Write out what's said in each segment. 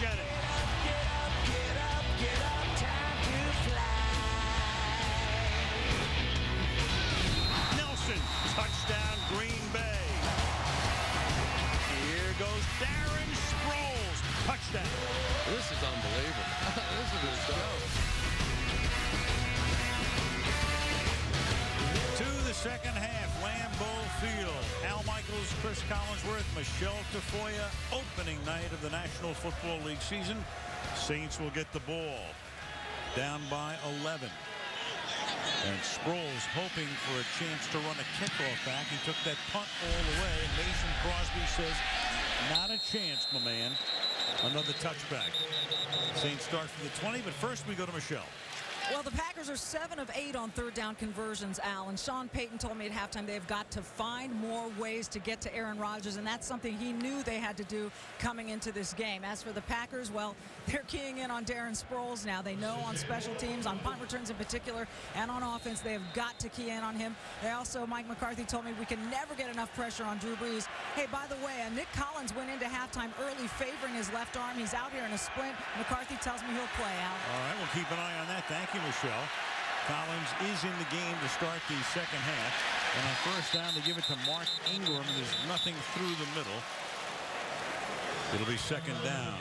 Jennings. Get up, time to fly. Nelson, touchdown Green Bay. Here goes Darren Sproles, touchdown. This is unbelievable. This is a show. To the second half, Lambeau Field. Al Michaels, Chris Collinsworth, Michelle Tafoya. Opening night of the National Football League season. Saints will get the ball. Down by 11. And Sproles hoping for a chance to run a kickoff back. He took that punt all the way. And Mason Crosby says, not a chance, my man. Another touchback. Saints start from the 20, but first we go to Michelle. Well, the Packers are 7 of 8 on third down conversions, Al. And Sean Payton told me at halftime they've got to find more ways to get to Aaron Rodgers, and that's something he knew they had to do coming into this game. As for the Packers, well, they're keying in on Darren Sproles now. They know on special teams, on punt returns in particular, and on offense, they have got to key in on him. They also, Mike McCarthy told me we can never get enough pressure on Drew Brees. Hey, by the way, Nick Collins went into halftime early favoring his left arm. He's out here in a sprint. McCarthy tells me he'll play, Al. All right, we'll keep an eye on that. Thank you, Michelle. Collins is in the game to start the second half. And on first down, they give it to Mark Ingram. There's nothing through the middle. It'll be second down.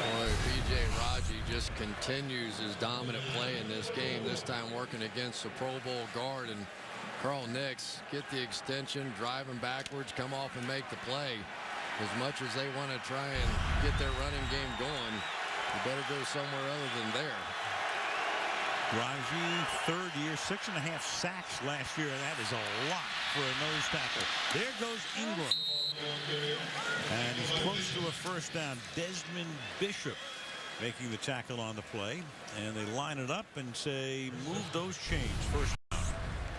Boy, B.J. Raji just continues his dominant play in this game, this time working against the Pro Bowl guard. And Carl Nix get the extension, drive him backwards, come off and make the play. As much as they want to try and get their running game going, you better go somewhere other than there. Raji, third year, 6.5 sacks last year. That is a lot for a nose tackle. There goes Ingram. And he's close to a first down. Desmond Bishop making the tackle on the play. And they line it up and say, move those chains. First.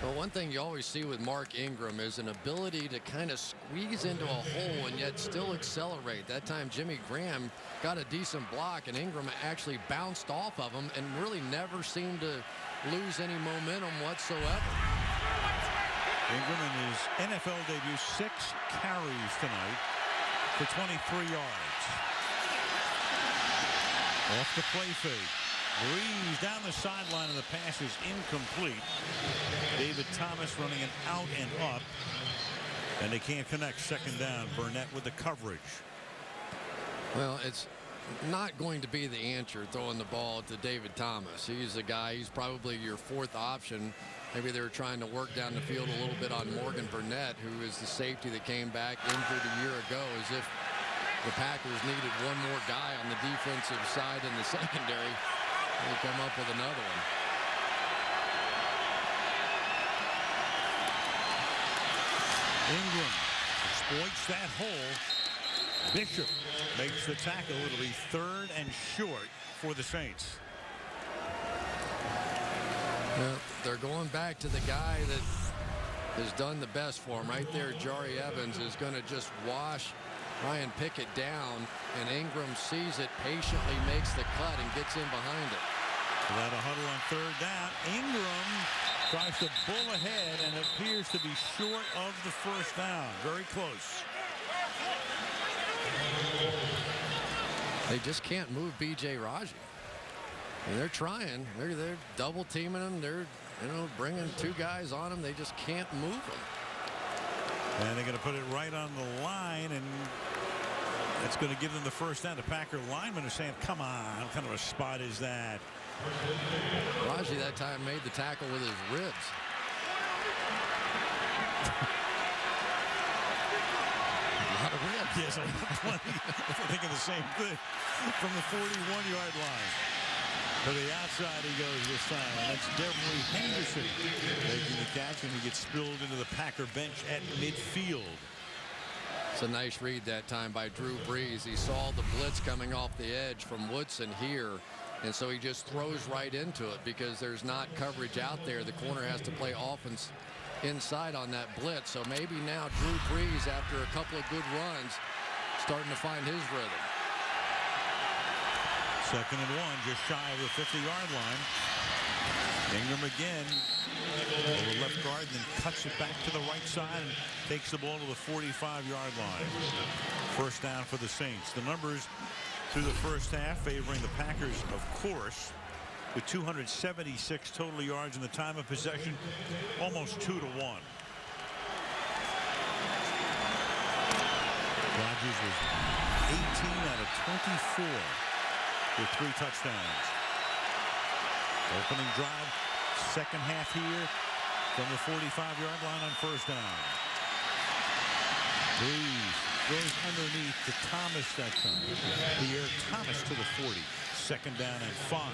Well, one thing you always see with Mark Ingram is an ability to kind of squeeze into a hole and yet still accelerate. That time Jimmy Graham got a decent block and Ingram actually bounced off of him and really never seemed to lose any momentum whatsoever. Ingram in his NFL debut, 6 carries tonight for 23 yards. Off the play fake. Breeze down the sideline, and the pass is incomplete. David Thomas running an out and up, and they can't connect. Second down. Burnett with the coverage. Well, it's not going to be the answer throwing the ball to David Thomas. He's the guy, he's probably your fourth option. Maybe they were trying to work down the field a little bit on Morgan Burnett, who is the safety that came back injured a year ago, as if the Packers needed one more guy on the defensive side in the secondary. They come up with another one. Ingram exploits that hole. Bishop makes the tackle. It'll be third and short for the Saints. Well, they're going back to the guy that has done the best for them. Right there, Jari Evans is going to just wash Ryan Pickett down, and Ingram sees it, patiently makes the cut, and gets in behind it. Without a huddle on third down, Ingram tries to bull ahead and appears to be short of the first down. Very close. They just can't move B.J. Raji. And they're trying. They're double teaming him. They're bringing 2 guys on him. They just can't move him. And they're going to put it right on the line, and that's going to give them the first down. The Packer linemen are saying, come on, what kind of a spot is that? Raji that time made the tackle with his ribs. A lot of ribs. Yes, I'm thinking the same thing. From the 41-yard line. To the outside he goes this time. And that's Devery Henderson making the catch, and he gets spilled into the Packer bench at midfield. It's a nice read that time by Drew Brees. He saw the blitz coming off the edge from Woodson here, and so he just throws right into it because there's not coverage out there. The corner has to play offense inside on that blitz. So maybe now Drew Brees, after a couple of good runs, starting to find his rhythm. Second and 1, just shy of the 50-yard line. Ingram again over left guard, then cuts it back to the right side and takes the ball to the 45-yard line. First down for the Saints. The numbers through the first half favoring the Packers, of course, with 276 total yards in the time of possession, almost 2-1. Rodgers was 18 out of 24 with 3 touchdowns. Opening drive, second half here from the 45-yard line on first down. Breeze goes underneath to Thomas that time. Pierre Thomas to the 40. Second down and 5.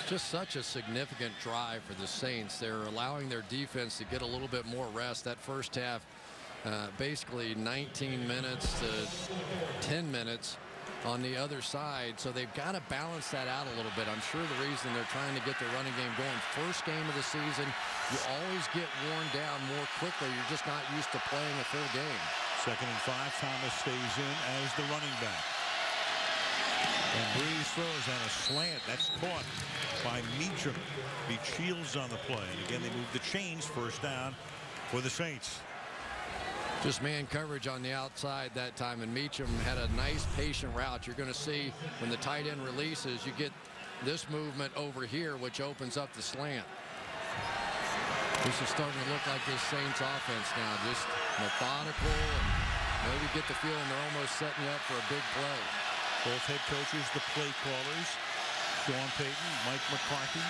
Just such a significant drive for the Saints. They're allowing their defense to get a little bit more rest. That first half, basically 19 minutes to 10 minutes on the other side. So they've got to balance that out a little bit. I'm sure the reason they're trying to get their running game going, first game of the season, you always get worn down more quickly. You're just not used to playing a full game. Second and 5. Thomas stays in as the running back. And Breeze throws on a slant. That's caught by Meacham. Beat Shields on the play. And again, they move the chains. First down for the Saints. Just man coverage on the outside that time, and Meacham had a nice patient route. You're going to see when the tight end releases, you get this movement over here, which opens up the slant. This is starting to look like this Saints offense now, just methodical, and maybe get the feeling they're almost setting you up for a big play. Both head coaches, the play callers, Sean Payton, Mike McCarthy.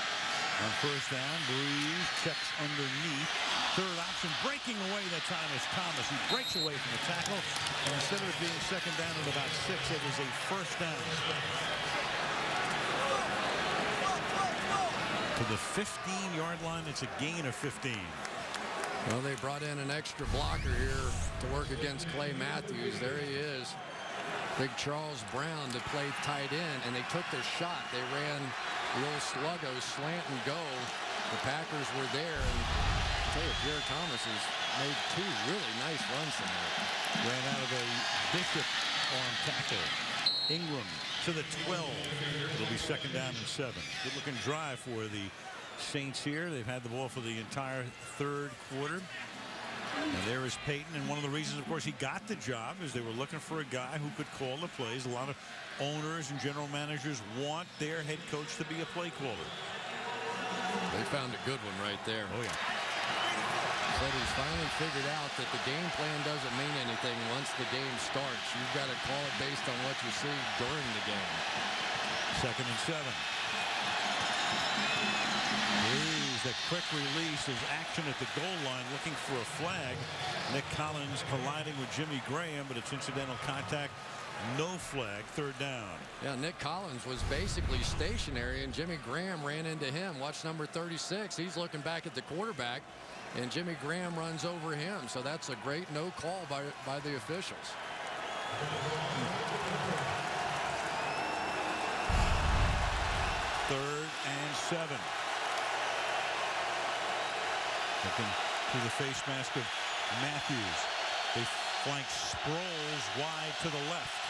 On first down, Breeze checks underneath. Third option, breaking away that time is Thomas. He breaks away from the tackle, and instead of it being second down at about 6, it is a first down. To the 15-yard line, it's a gain of 15. Well, they brought in an extra blocker here to work against Clay Matthews. There he is. Big Charles Brown to play tight end, and they took their shot. They ran the old sluggo, slant and go. The Packers were there, and I'll tell you, Pierre Thomas has made 2 really nice runs tonight. Ran out of a Bishop on tackle. Ingram to the 12. It'll be second down and 7. Good-looking drive for the Saints here. They've had the ball for the entire third quarter. And there is Payton, and one of the reasons, of course, he got the job is they were looking for a guy who could call the plays. A lot of owners and general managers want their head coach to be a play caller. They found a good one right there. Oh, yeah. Said he's finally figured out that the game plan doesn't mean anything once the game starts. You've got to call it based on what you see during the game. Second and 7. Breeze, a quick release, is action at the goal line looking for a flag. Nick Collins colliding with Jimmy Graham, but it's incidental contact. No flag. Third down. Yeah, Nick Collins was basically stationary, and Jimmy Graham ran into him. Watch number 36. He's looking back at the quarterback, and Jimmy Graham runs over him. So that's a great no call by the officials. Third and 7. Looking through the face mask of Matthews. They flank Sproles wide to the left.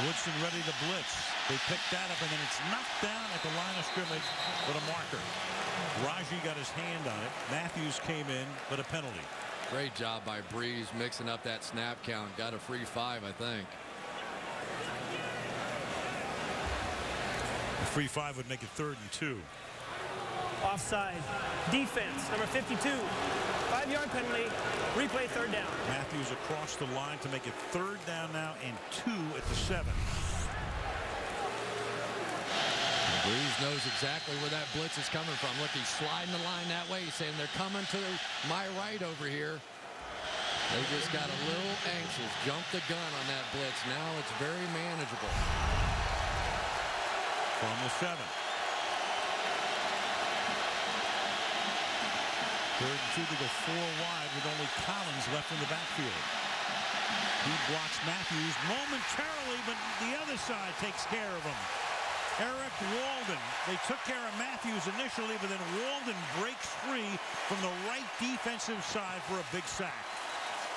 Woodson ready to blitz. They pick that up, and then it's knocked down at the line of scrimmage with a marker. Raji got his hand on it. Matthews came in, but a penalty. Great job by Breeze mixing up that snap count. Got a free 5, I think. A free 5 would make it 3rd and 2. Offside. Defense, number 52. 5-yard penalty. Replay, third down. Matthews across the line to make it 3rd down now and 2 at the 7. Breeze knows exactly where that blitz is coming from. Look, he's sliding the line that way. He's saying they're coming to my right over here. They just got a little anxious. Jumped the gun on that blitz. Now it's very manageable. From the 7. 3rd and 2 to go 4 wide with only Collins left in the backfield. He blocks Matthews momentarily, but the other side takes care of him. Eric Walden. They took care of Matthews initially, but then Walden breaks free from the right defensive side for a big sack.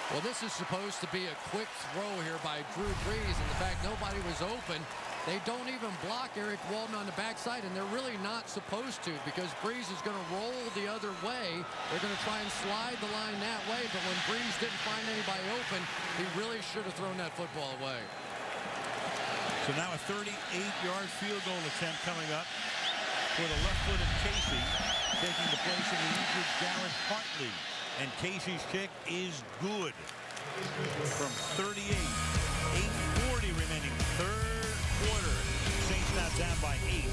Well, this is supposed to be a quick throw here by Drew Brees, and the fact nobody was open, They don't even block Eric Walden on the backside, and they're really not supposed to because Breeze is going to roll the other way. They're going to try and slide the line that way, but when Breeze didn't find anybody open, he really should have thrown that football away. So now a 38-yard field goal attempt coming up for the left-footed Casey, taking the place of the injured Garrett Hartley. And Casey's kick is good from 38. 8:40 remaining, third quarter. Saints now down by 8.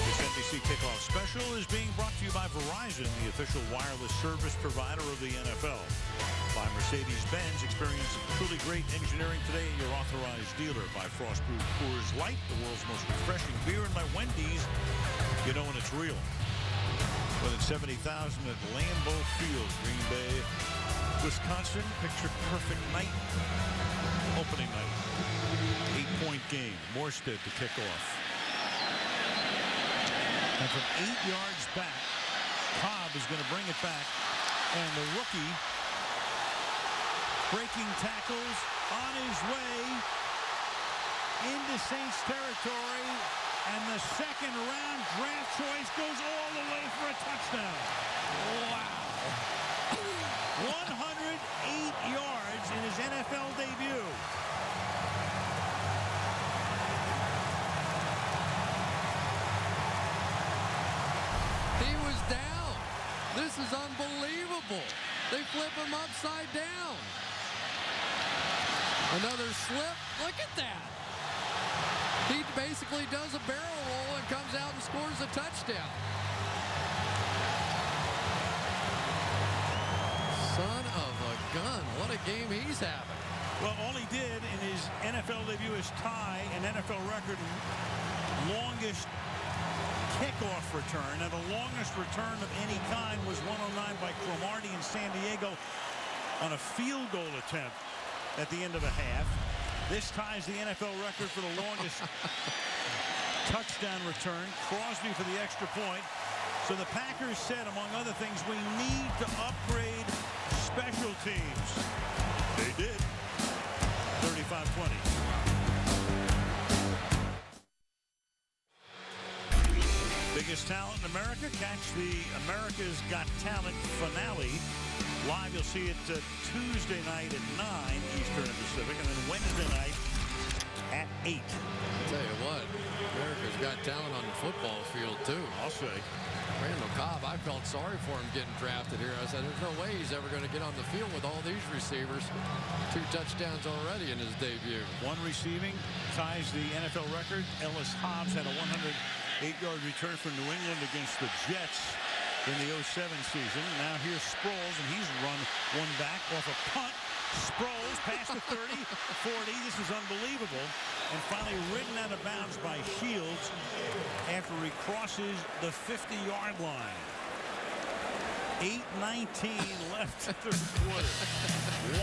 This NBC Kickoff Special is being brought to you by Verizon, the official wireless service provider of the NFL. By Mercedes-Benz, experience truly great engineering today at your authorized dealer. By Frost Brewed Coors Light, the world's most refreshing beer. And by Wendy's, you know when it's real. More than 70,000 at Lambeau Field, Green Bay, Wisconsin. Picture perfect night. Opening night. 8-point game. Morstead to kick off. And from 8 yards back, Cobb is going to bring it back. And the rookie breaking tackles on his way into Saints territory. And the second-round draft choice goes all the way for a touchdown. Wow. 108 yards in his NFL debut. He was down. This is unbelievable. They flip him upside down. Another slip. Look at that. He basically does a barrel roll and comes out and scores a touchdown. Son of a gun. What a game he's having. Well, all he did in his NFL debut is tie an NFL record longest kickoff return. And the longest return of any kind was 109 by Cromartie in San Diego on a field goal attempt at the end of a half. This ties the NFL record for the longest touchdown return. Crosby for the extra point. So the Packers said, among other things, we need to upgrade special teams. They did. 35-20. Biggest talent in America. Catch the America's Got Talent finale. Live, you'll see it Tuesday night at 9 Eastern and Pacific, and then Wednesday night at 8. I'll tell you what, America's Got Talent on the football field, too. I'll say. Randall Cobb, I felt sorry for him getting drafted here. I said, there's no way he's ever going to get on the field with all these receivers. 2 touchdowns already in his debut. One receiving ties the NFL record. Ellis Hobbs had a 108-yard return for New England against the Jets in the 07 season. Now here's Sproles, and he's run one back off a punt. Sproles past the 30, 40. This is unbelievable. And finally ridden out of bounds by Shields after he crosses the 50-yard line. 8:19 left third quarter.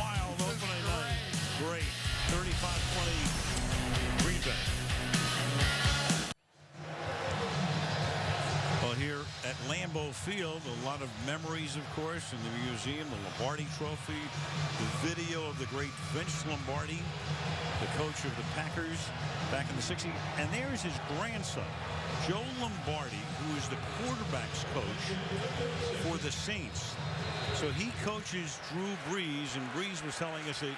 Wild opening night. Great. 35-20 Green Bay. Well, here at Lambeau Field, a lot of memories, of course, in the museum, the Lombardi Trophy, the video of the great Vince Lombardi, the coach of the Packers back in the 60s. And there's his grandson, Joe Lombardi, who is the quarterback's coach for the Saints. So he coaches Drew Brees, and Brees was telling us a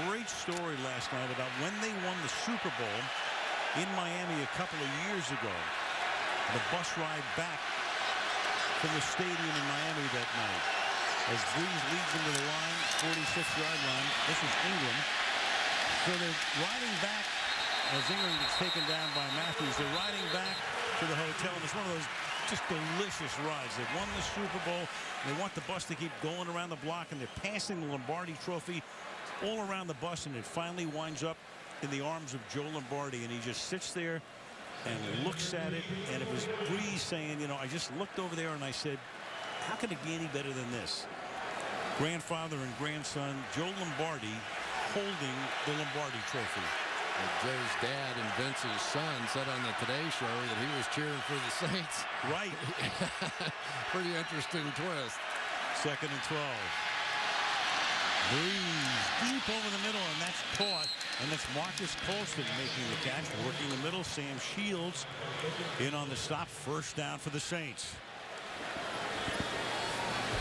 great story last night about when they won the Super Bowl in Miami a couple of years ago. The bus ride back from the stadium in Miami that night. As Brees leads into the line, 46-yard line. This is Ingram. So they're riding back as Ingram gets taken down by Matthews. They're riding back to the hotel, and it's one of those just delicious rides. They've won the Super Bowl. They want the bus to keep going around the block, and they're passing the Lombardi Trophy all around the bus, and it finally winds up in the arms of Joe Lombardi, and he just sits there and looks at it, and it was Brees saying, you know, I just looked over there and I said, how could it be any better than this? Grandfather and grandson, Joe Lombardi, holding the Lombardi Trophy. And Joe's dad and Vince's son said on the Today Show that he was cheering for the Saints. Right. Pretty interesting twist. 2nd and 12. Breeze deep over the middle, and that's caught. And that's Marcus Colston making the catch, working the middle. Sam Shields in on the stop. First down for the Saints.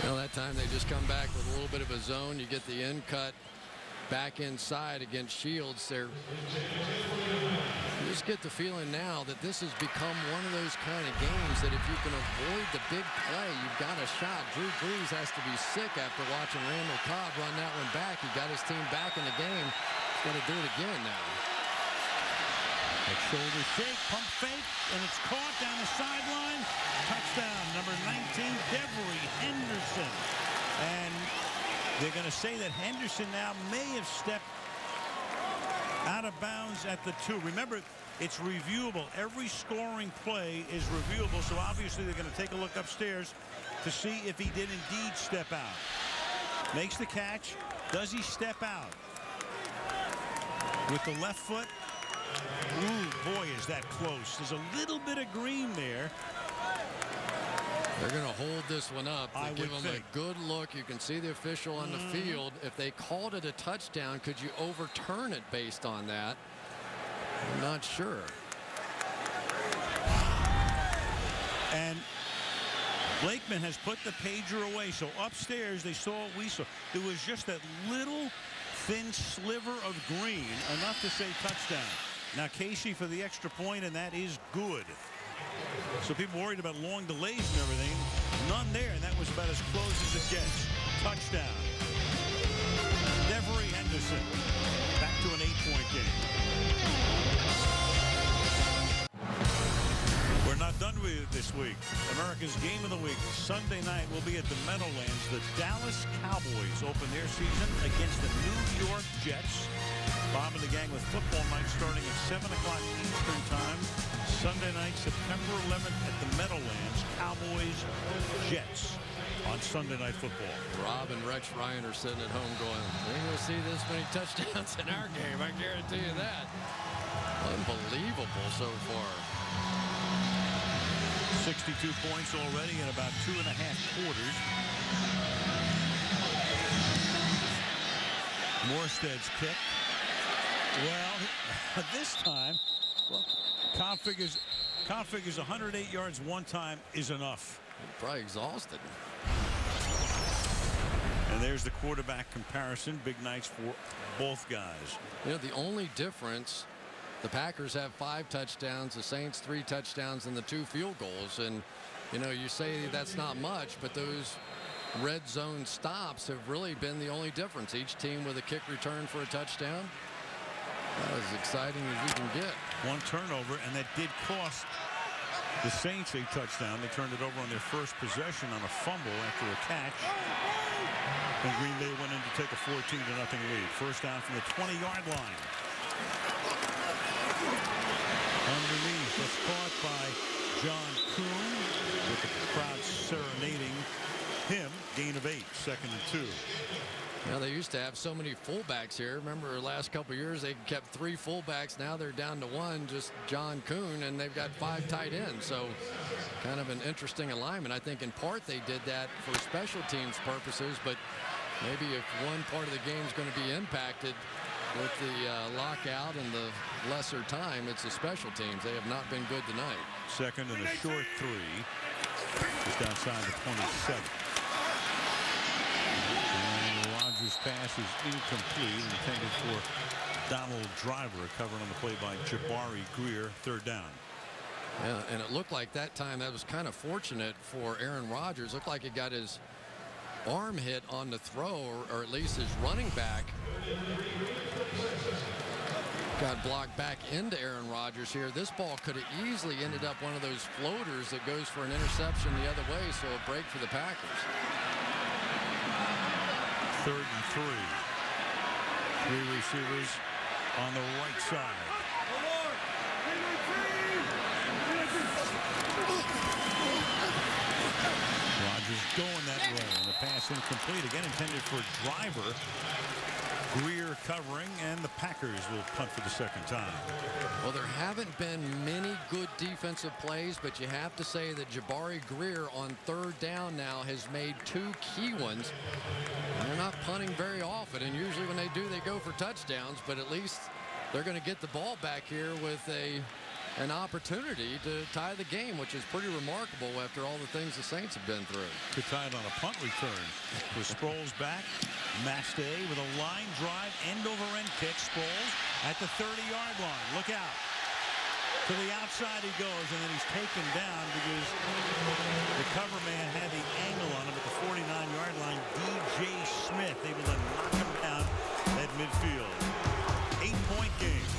Well, that time they just come back with a little bit of a zone. You get the in cut back inside against Shields. You just get the feeling now that this has become one of those kind of games that if you can avoid the big play, you've got a shot. Drew Brees has to be sick after watching Randall Cobb run that one back. He got his team back in the game. He's got to do it again now. A shoulder shake, pump fake, and it's caught down the sideline. Touchdown, number 19, Devery Henderson. And they're going to say that Henderson now may have stepped out of bounds at the 2. Remember, it's reviewable. Every scoring play is reviewable, so obviously they're going to take a look upstairs to see if he did indeed step out. Makes the catch. Does he step out? With the left foot. Ooh, boy, is that close. There's a little bit of green there. They're going to hold this one up. I They give would them think. a good look. You can see the official on the field. If they called it a touchdown, could you overturn it based on that? I'm not sure. And Blakeman has put the pager away. So upstairs, they saw what we saw. There was just that little thin sliver of green, enough to say touchdown. Now Casey for the extra point, and that is good. So people worried about long delays and everything. None there, and that was about as close as it gets. Touchdown. Devery Henderson. Back to an 8-point game. We're not done with it this week. America's Game of the Week Sunday night will be at the Meadowlands. The Dallas Cowboys open their season against the New York Jets. Bob and the gang with football night starting at 7 o'clock Eastern time. Sunday night, September 11th at the Meadowlands. Cowboys, Jets on Sunday Night Football. Rob and Rex Ryan are sitting at home going, we ain't going to see this many touchdowns in our game. I guarantee you that. Unbelievable so far. 62 points already in about 2.5 quarters. Morstead's kick. Well, this time, Cobb figures 108 yards one time is enough. Probably exhausted. And there's the quarterback comparison. Big nights for both guys. You know, the only difference, the Packers have 5 touchdowns, the Saints 3 touchdowns, and the 2 field goals. And, you know, you say that's not much, but those red zone stops have really been the only difference. Each team with a kick return for a touchdown. That was exciting as you can get. One turnover, and that did cost the Saints a touchdown. They turned it over on their first possession on a fumble after a catch. And Green Bay went in to take a 14-0 lead. First down from the 20-yard line. Underneath, that's caught by John Kuhn, with the crowd serenading him. Gain of 8, 2nd and 2. Now, they used to have so many fullbacks here. Remember, the last couple of years, they kept 3 fullbacks. Now they're down to 1, just John Kuhn, and they've got 5 tight ends. So kind of an interesting alignment. I think in part they did that for special teams purposes, but maybe if one part of the game is going to be impacted with the lockout and the lesser time, it's the special teams. They have not been good tonight. Second and a short 3. Just outside the 27. Rodgers' pass is incomplete, intended for Donald Driver, covered on the play by Jabari Greer. 3rd down. Yeah, and it looked like that time that was kind of fortunate for Aaron Rodgers. Looked like he got his arm hit on the throw, or at least his running back got blocked back into Aaron Rodgers here. This ball could have easily ended up one of those floaters that goes for an interception the other way, so a break for the Packers. 3rd and 3. 3 receivers on the right side. Rodgers going that way, and the pass incomplete. Again intended for Driver. Greer Greer covering, and the Packers will punt for the second time. Well, there haven't been many good defensive plays, but you have to say that Jabari Greer on third down now has made 2 key ones. And they're not punting very often, and usually when they do, they go for touchdowns, but at least they're going to get the ball back here with an opportunity to tie the game, which is pretty remarkable after all the things the Saints have been through. To tie it on a punt return with Sproles back. Maste with a line drive, end over end kick. Sproles at the 30-yard line. Look out. To the outside he goes, and then he's taken down because the cover man had the angle on him at the 49-yard line. DJ Smith able to knock him down at midfield. 8-point game.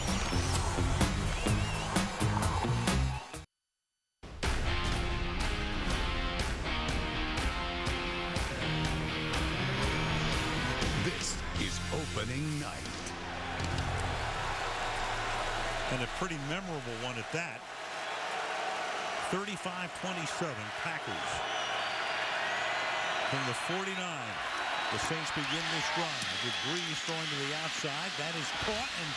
This is opening night. And a pretty memorable one at that. 35-27 Packers. From the 49, the Saints begin this drive with Breeze throwing to the outside. That is caught, and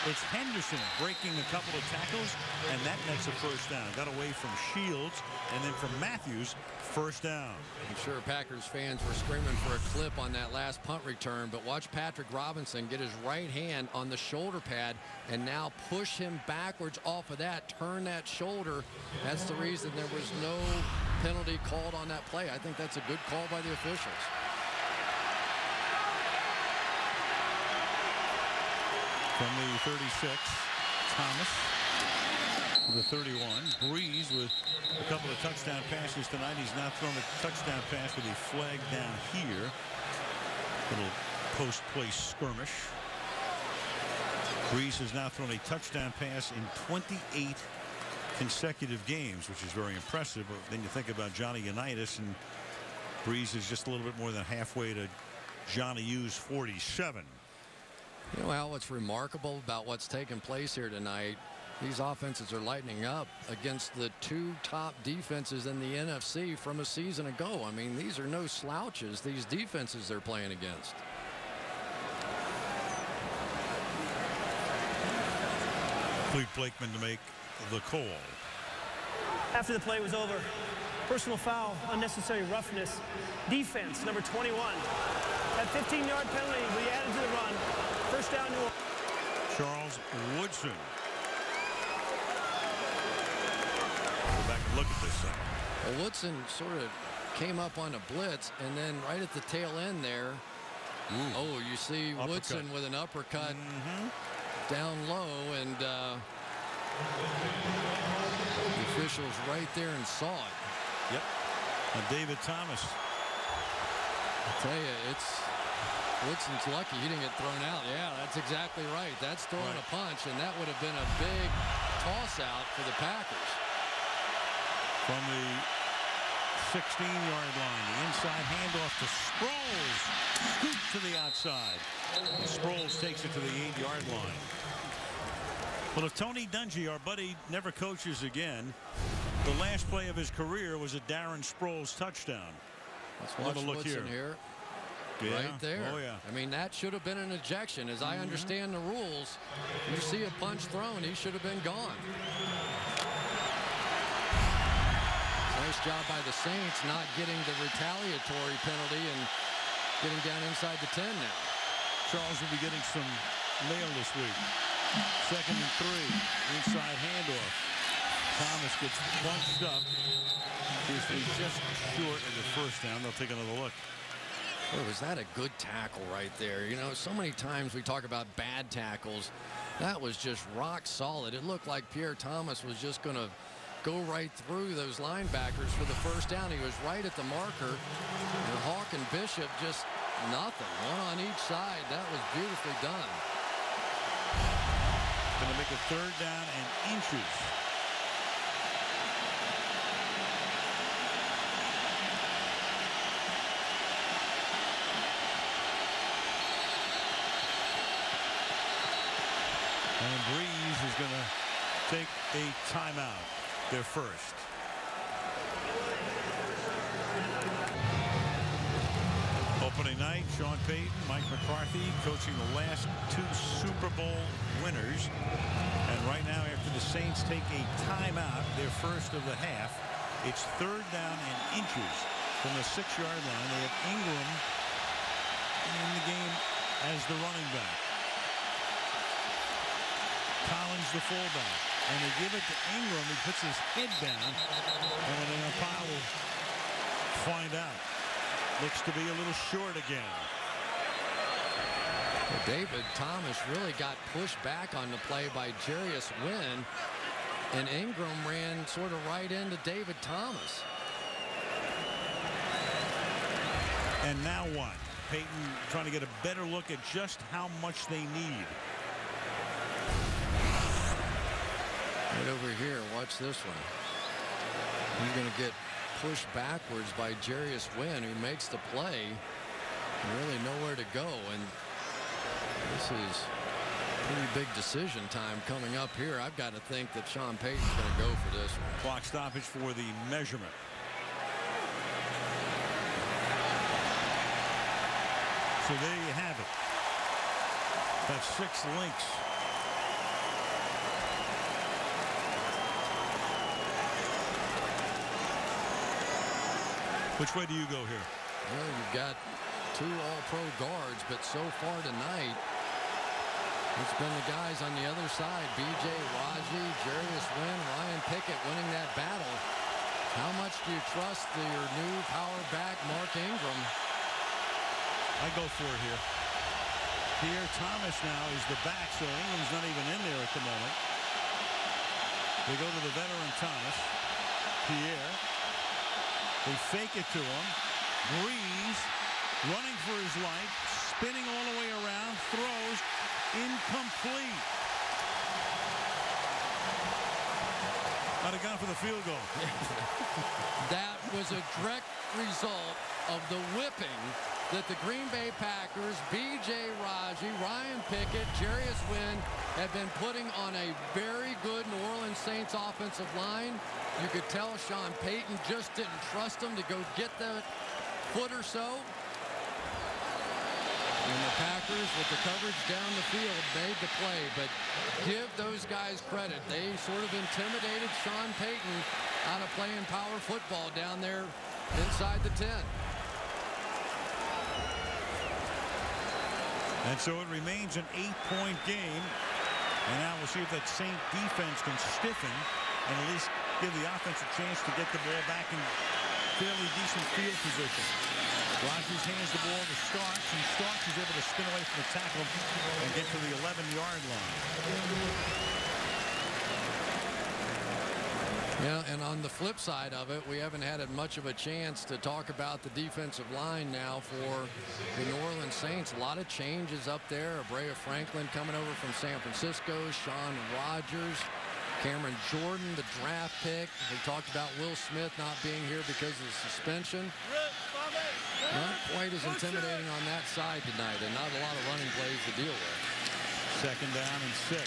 it's Henderson breaking a couple of tackles, and that nets a first down. Got away from Shields, and then from Matthews, first down. I'm sure Packers fans were screaming for a clip on that last punt return, but watch Patrick Robinson get his right hand on the shoulder pad and now push him backwards off of that, turn that shoulder. That's the reason there was no penalty called on that play. I think that's a good call by the officials. From the 36, Thomas. The 31, Breeze with a couple of touchdown passes tonight. He's now thrown a touchdown pass with a flag down here. Little post-play skirmish. Breeze has now thrown a touchdown pass in 28 consecutive games, which is very impressive. But then you think about Johnny Unitas, and Breeze is just a little bit more than halfway to Johnny U's 47. You know, Al, what's remarkable about what's taken place here tonight, these offenses are lightening up against the 2 top defenses in the NFC from a season ago. I mean, these are no slouches, these defenses they're playing against. Cleve Blakeman to make the call. After the play was over, personal foul, unnecessary roughness, defense, number 21. That 15-yard penalty will be added to the run. First down, New Orleans. Charles Woodson. Go back and look at this thing. Well, Woodson sort of came up on a blitz, and then right at the tail end there, oh, you see Uppercut. Woodson with an uppercut down low, and the officials right there and saw it. Yep. And David Thomas. I tell you, Woodson's lucky he didn't get thrown out. Yeah, that's exactly right. That's throwing a punch, and that would have been a big toss out for the Packers. From the 16-yard line, the inside handoff to Sproles. Scoop to the outside. And Sproles takes it to the 8-yard line. Well, if Tony Dungy, our buddy, never coaches again, the last play of his career was a Darren Sproles touchdown. Let's watch Have a look Woodson here. Yeah. Right there. Oh, yeah. I mean, that should have been an ejection. As I understand the rules, you see a punch thrown, he should have been gone. Nice job by the Saints not getting the retaliatory penalty and getting down inside the 10 now. Charles will be getting some mail this week. 2nd and 3. Inside handoff. Thomas gets bunched up. He's just short of the first down. They'll take another look. Boy, was that a good tackle right there. You know, so many times we talk about bad tackles. That was just rock solid. It looked like Pierre Thomas was just going to go right through those linebackers for the first down. He was right at the marker. And Hawk and Bishop just nothing. One on each side. That was beautifully done. Going to make a 3rd down and inches. And Breeze is going to take a timeout, their first. Opening night, Sean Payton, Mike McCarthy coaching the last 2 Super Bowl winners. And right now, after the Saints take a timeout, their first of the half, it's 3rd down and inches from the 6-yard line. They have Ingram in the game as the running back. Collins the fullback. And they give it to Ingram. He puts his head down. And then Powell will find out. Looks to be a little short again. David Thomas really got pushed back on the play by Jarius Wynn, and Ingram ran sort of right into David Thomas. And now what? Payton trying to get a better look at just how much they need. Right over here, watch this one. He's going to get pushed backwards by Jarius Wynn, who makes the play. Really nowhere to go, and this is pretty big decision time coming up here. I've got to think that Sean Payton's going to go for this one. Clock stoppage for the measurement. So there you have it. That's 6 links. Which way do you go here? Well, you've got 2 all-pro guards, but so far tonight, it's been the guys on the other side. B.J. Raji, Jarius Wynn, Ryan Pickett winning that battle. How much do you trust your new power back, Mark Ingram? I go for it here. Pierre Thomas now is the back, so Ingram's not even in there at the moment. They go to the veteran Thomas. Pierre. They fake it to him. Breeze running for his life, spinning all the way around, throws, incomplete. Might have gone for the field goal. That was a direct result of the whipping that the Green Bay Packers, B.J. Raji, Ryan Pickett, Jarius Wynn have been putting on a very good New Orleans Saints offensive line. You could tell Sean Payton just didn't trust them to go get that foot or so. And the Packers, with the coverage down the field, made the play. But give those guys credit. They sort of intimidated Sean Payton out of playing power football down there inside the 10. And so it remains an 8-point game. And now we'll see if that Saint defense can stiffen and at least give the offense a chance to get the ball back in fairly decent field position. Rodgers hands the ball to Starks, and Starks is able to spin away from the tackle and get to the 11-yard line. Yeah, and on the flip side of it, we haven't had much of a chance to talk about the defensive line now for the New Orleans Saints. A lot of changes up there. Abrea Franklin coming over from San Francisco. Shaun Rogers. Cameron Jordan, the draft pick. We talked about Will Smith not being here because of the suspension. Not quite as intimidating on that side tonight, and not a lot of running plays to deal with. 2nd down and 6.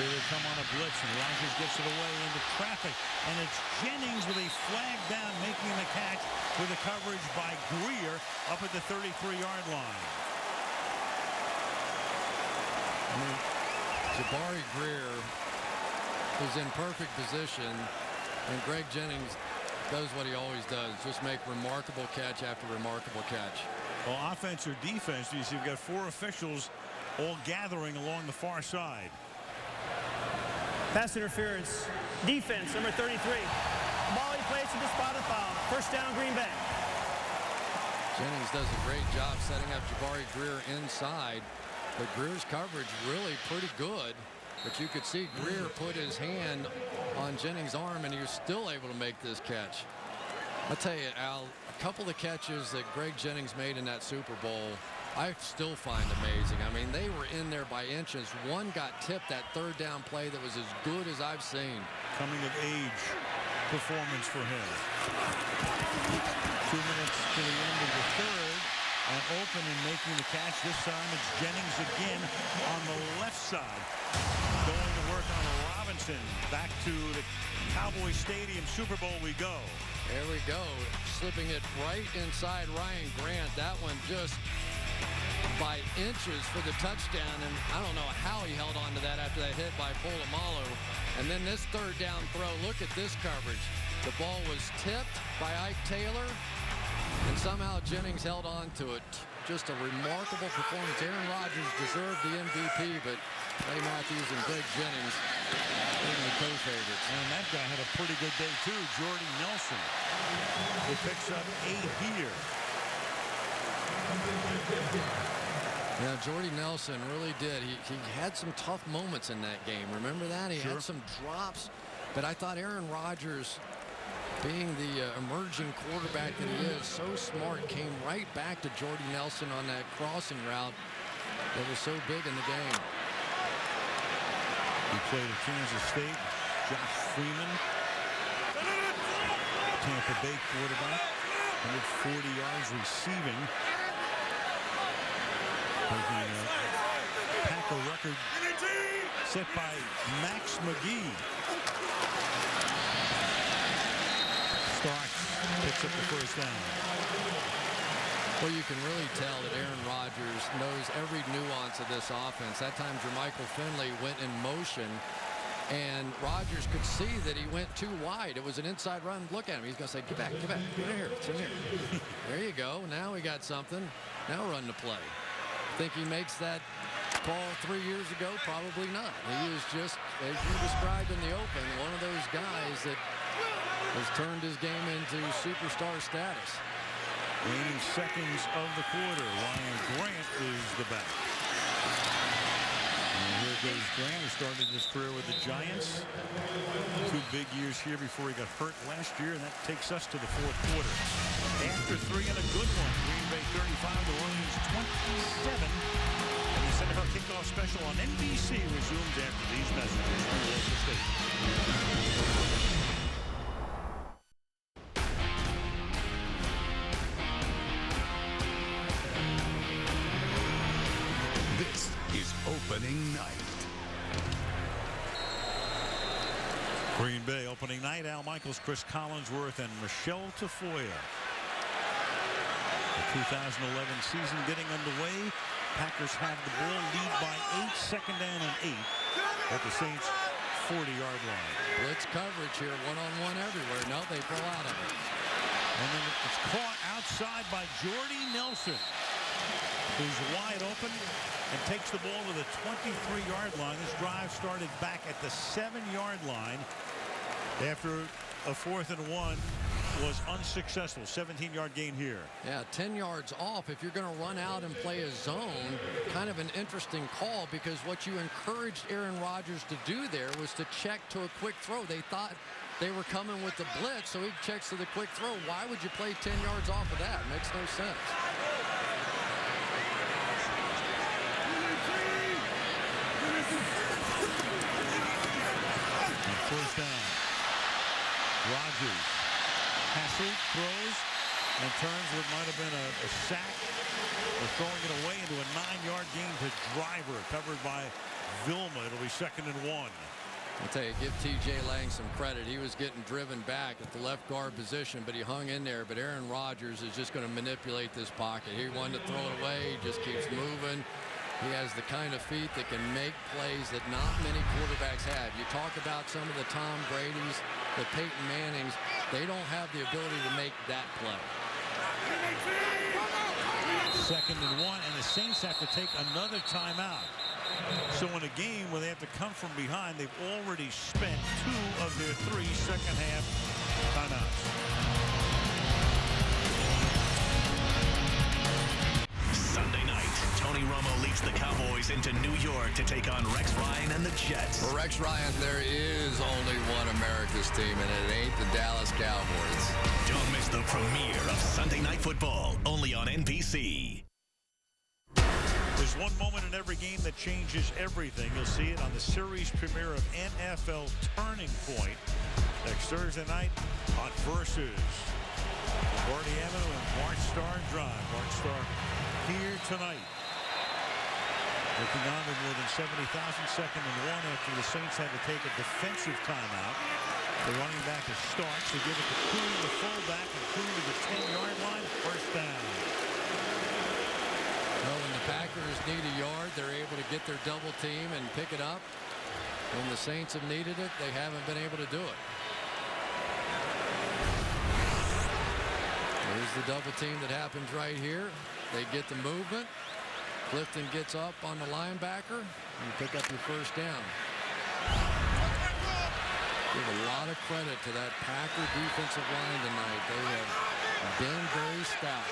Here they come on a blitz, and Rodgers gets it away into traffic. And it's Jennings with a flag down, making the catch with a coverage by Greer up at the 33-yard line. I mean, Jabari Greer is in perfect position, and Greg Jennings does what he always does, just make remarkable catch after remarkable catch. Well, offense or defense, you see, you've got 4 officials all gathering along the far side. Pass interference. Defense, number 33. Ball he plays to the spotted foul. 1st down, Green Bay. Jennings does a great job setting up Jabari Greer inside, but Greer's coverage really pretty good. But you could see Greer put his hand on Jennings' arm, and he was still able to make this catch. I'll tell you, Al, a couple of catches that Greg Jennings made in that Super Bowl, I still find amazing. I mean, they were in there by inches. One got tipped, that 3rd down play that was as good as I've seen. Coming of age performance for him. 2 minutes to the end of the 3rd. And open and making the catch. This time it's Jennings again on the left side. Going to work on Robinson. Back to the Cowboy Stadium Super Bowl we go. There we go. Slipping it right inside Ryan Grant. That one just by inches for the touchdown. And I don't know how he held on to that after that hit by Polamalu. And then this third down throw, look at this coverage. The ball was tipped by Ike Taylor, and somehow Jennings held on to it. Just a remarkable performance. Aaron Rodgers deserved the MVP, but Clay Matthews and Greg Jennings being the co-favorites. And that guy had a pretty good day, too. Jordy Nelson, who picks up 8 here. Yeah, Jordy Nelson really did. He had some tough moments in that game. Remember that? He had some drops. But I thought Aaron Rodgers, being the emerging quarterback that he is, so smart, came right back to Jordy Nelson on that crossing route that was so big in the game. He played at Kansas State. Josh Freeman, Tampa Bay quarterback, 140 yards receiving. Taking a Packer record set by Max McGee. Starks picks up the first down. Well, you can really tell that Aaron Rodgers knows every nuance of this offense. That time, Jermichael Finley went in motion, and Rodgers could see that he went too wide. It was an inside run. Look at him. He's going to say, get back, get in here. It's in here. There you go. Now we got something. Now run the play. Think he makes that call 3 years ago? Probably not. He was just, as you described in the open, one of those guys that has turned his game into superstar status. Waning seconds of the quarter. Ryan Grant is the back. And here goes Grant, who started his career with the Giants. 2 big years here before he got hurt last year, and that takes us to the fourth quarter. After 3 and a good one, Green Bay 35, New Orleans 27. And the NFL kickoff special on NBC resumes after these messages from Local State. This is opening night. Green Bay opening night. Al Michaels, Chris Collinsworth, and Michelle Tafoya. The 2011 season getting underway. Packers have the ball, lead by 8, second down and 8 at the Saints' 40-yard line. Blitz coverage here, one-on-one everywhere. No, they pull out of it. And then it's caught outside by Jordy Nelson, who's wide open and takes the ball to the 23-yard line. This drive started back at the 7-yard line after a 4th and 1 was unsuccessful. 17-yard gain here. Yeah, 10 yards off. If you're going to run out and play a zone, kind of an interesting call, because what you encouraged Aaron Rodgers to do there was to check to a quick throw. They thought they were coming with the blitz, so he checks to the quick throw. Why would you play 10 yards off of that? Makes no sense. And first down. Rodgers. Hassel throws and turns what might have been a sack. They're throwing it away into a 9-yard gain to Driver, covered by Vilma. It'll be 2nd and 1. I'll tell you, give T.J. Lang some credit. He was getting driven back at the left guard position, but he hung in there. But Aaron Rodgers is just going to manipulate this pocket. He wanted to throw it away. He just keeps moving. He has the kind of feet that can make plays that not many quarterbacks have. You talk about some of the Tom Brady's, the Peyton Mannings. They don't have the ability to make that play. 2nd and 1, and the Saints have to take another timeout. So in a game where they have to come from behind, they've already spent 2 of their 3 second-half timeouts. Sunday night, Tony Romo leads the Cowboys into New York to take on Rex Ryan and the Jets. For Rex Ryan, there is only one America's team, and it ain't the Dallas Cowboys. Don't miss the premiere of Sunday Night Football, only on NBC. There's one moment in every game that changes everything. You'll see it on the series premiere of NFL Turning Point next Thursday night on Versus. Lombardi Avenue and Bart Starr Drive. Bart Starr here tonight. Looking on with more than 70,000, 2nd and 1 after the Saints had to take a defensive timeout. The running back is Starks. They give it to Kuhn, the fullback, and Kuhn to the 10-yard line. First down. Well, when the Packers need a yard, they're able to get their double team and pick it up. When the Saints have needed it, they haven't been able to do it. There's the double team that happens right here. They get the movement. Clifton gets up on the linebacker. You pick up your first down. Give a lot of credit to that Packer defensive line tonight. They have been very stout.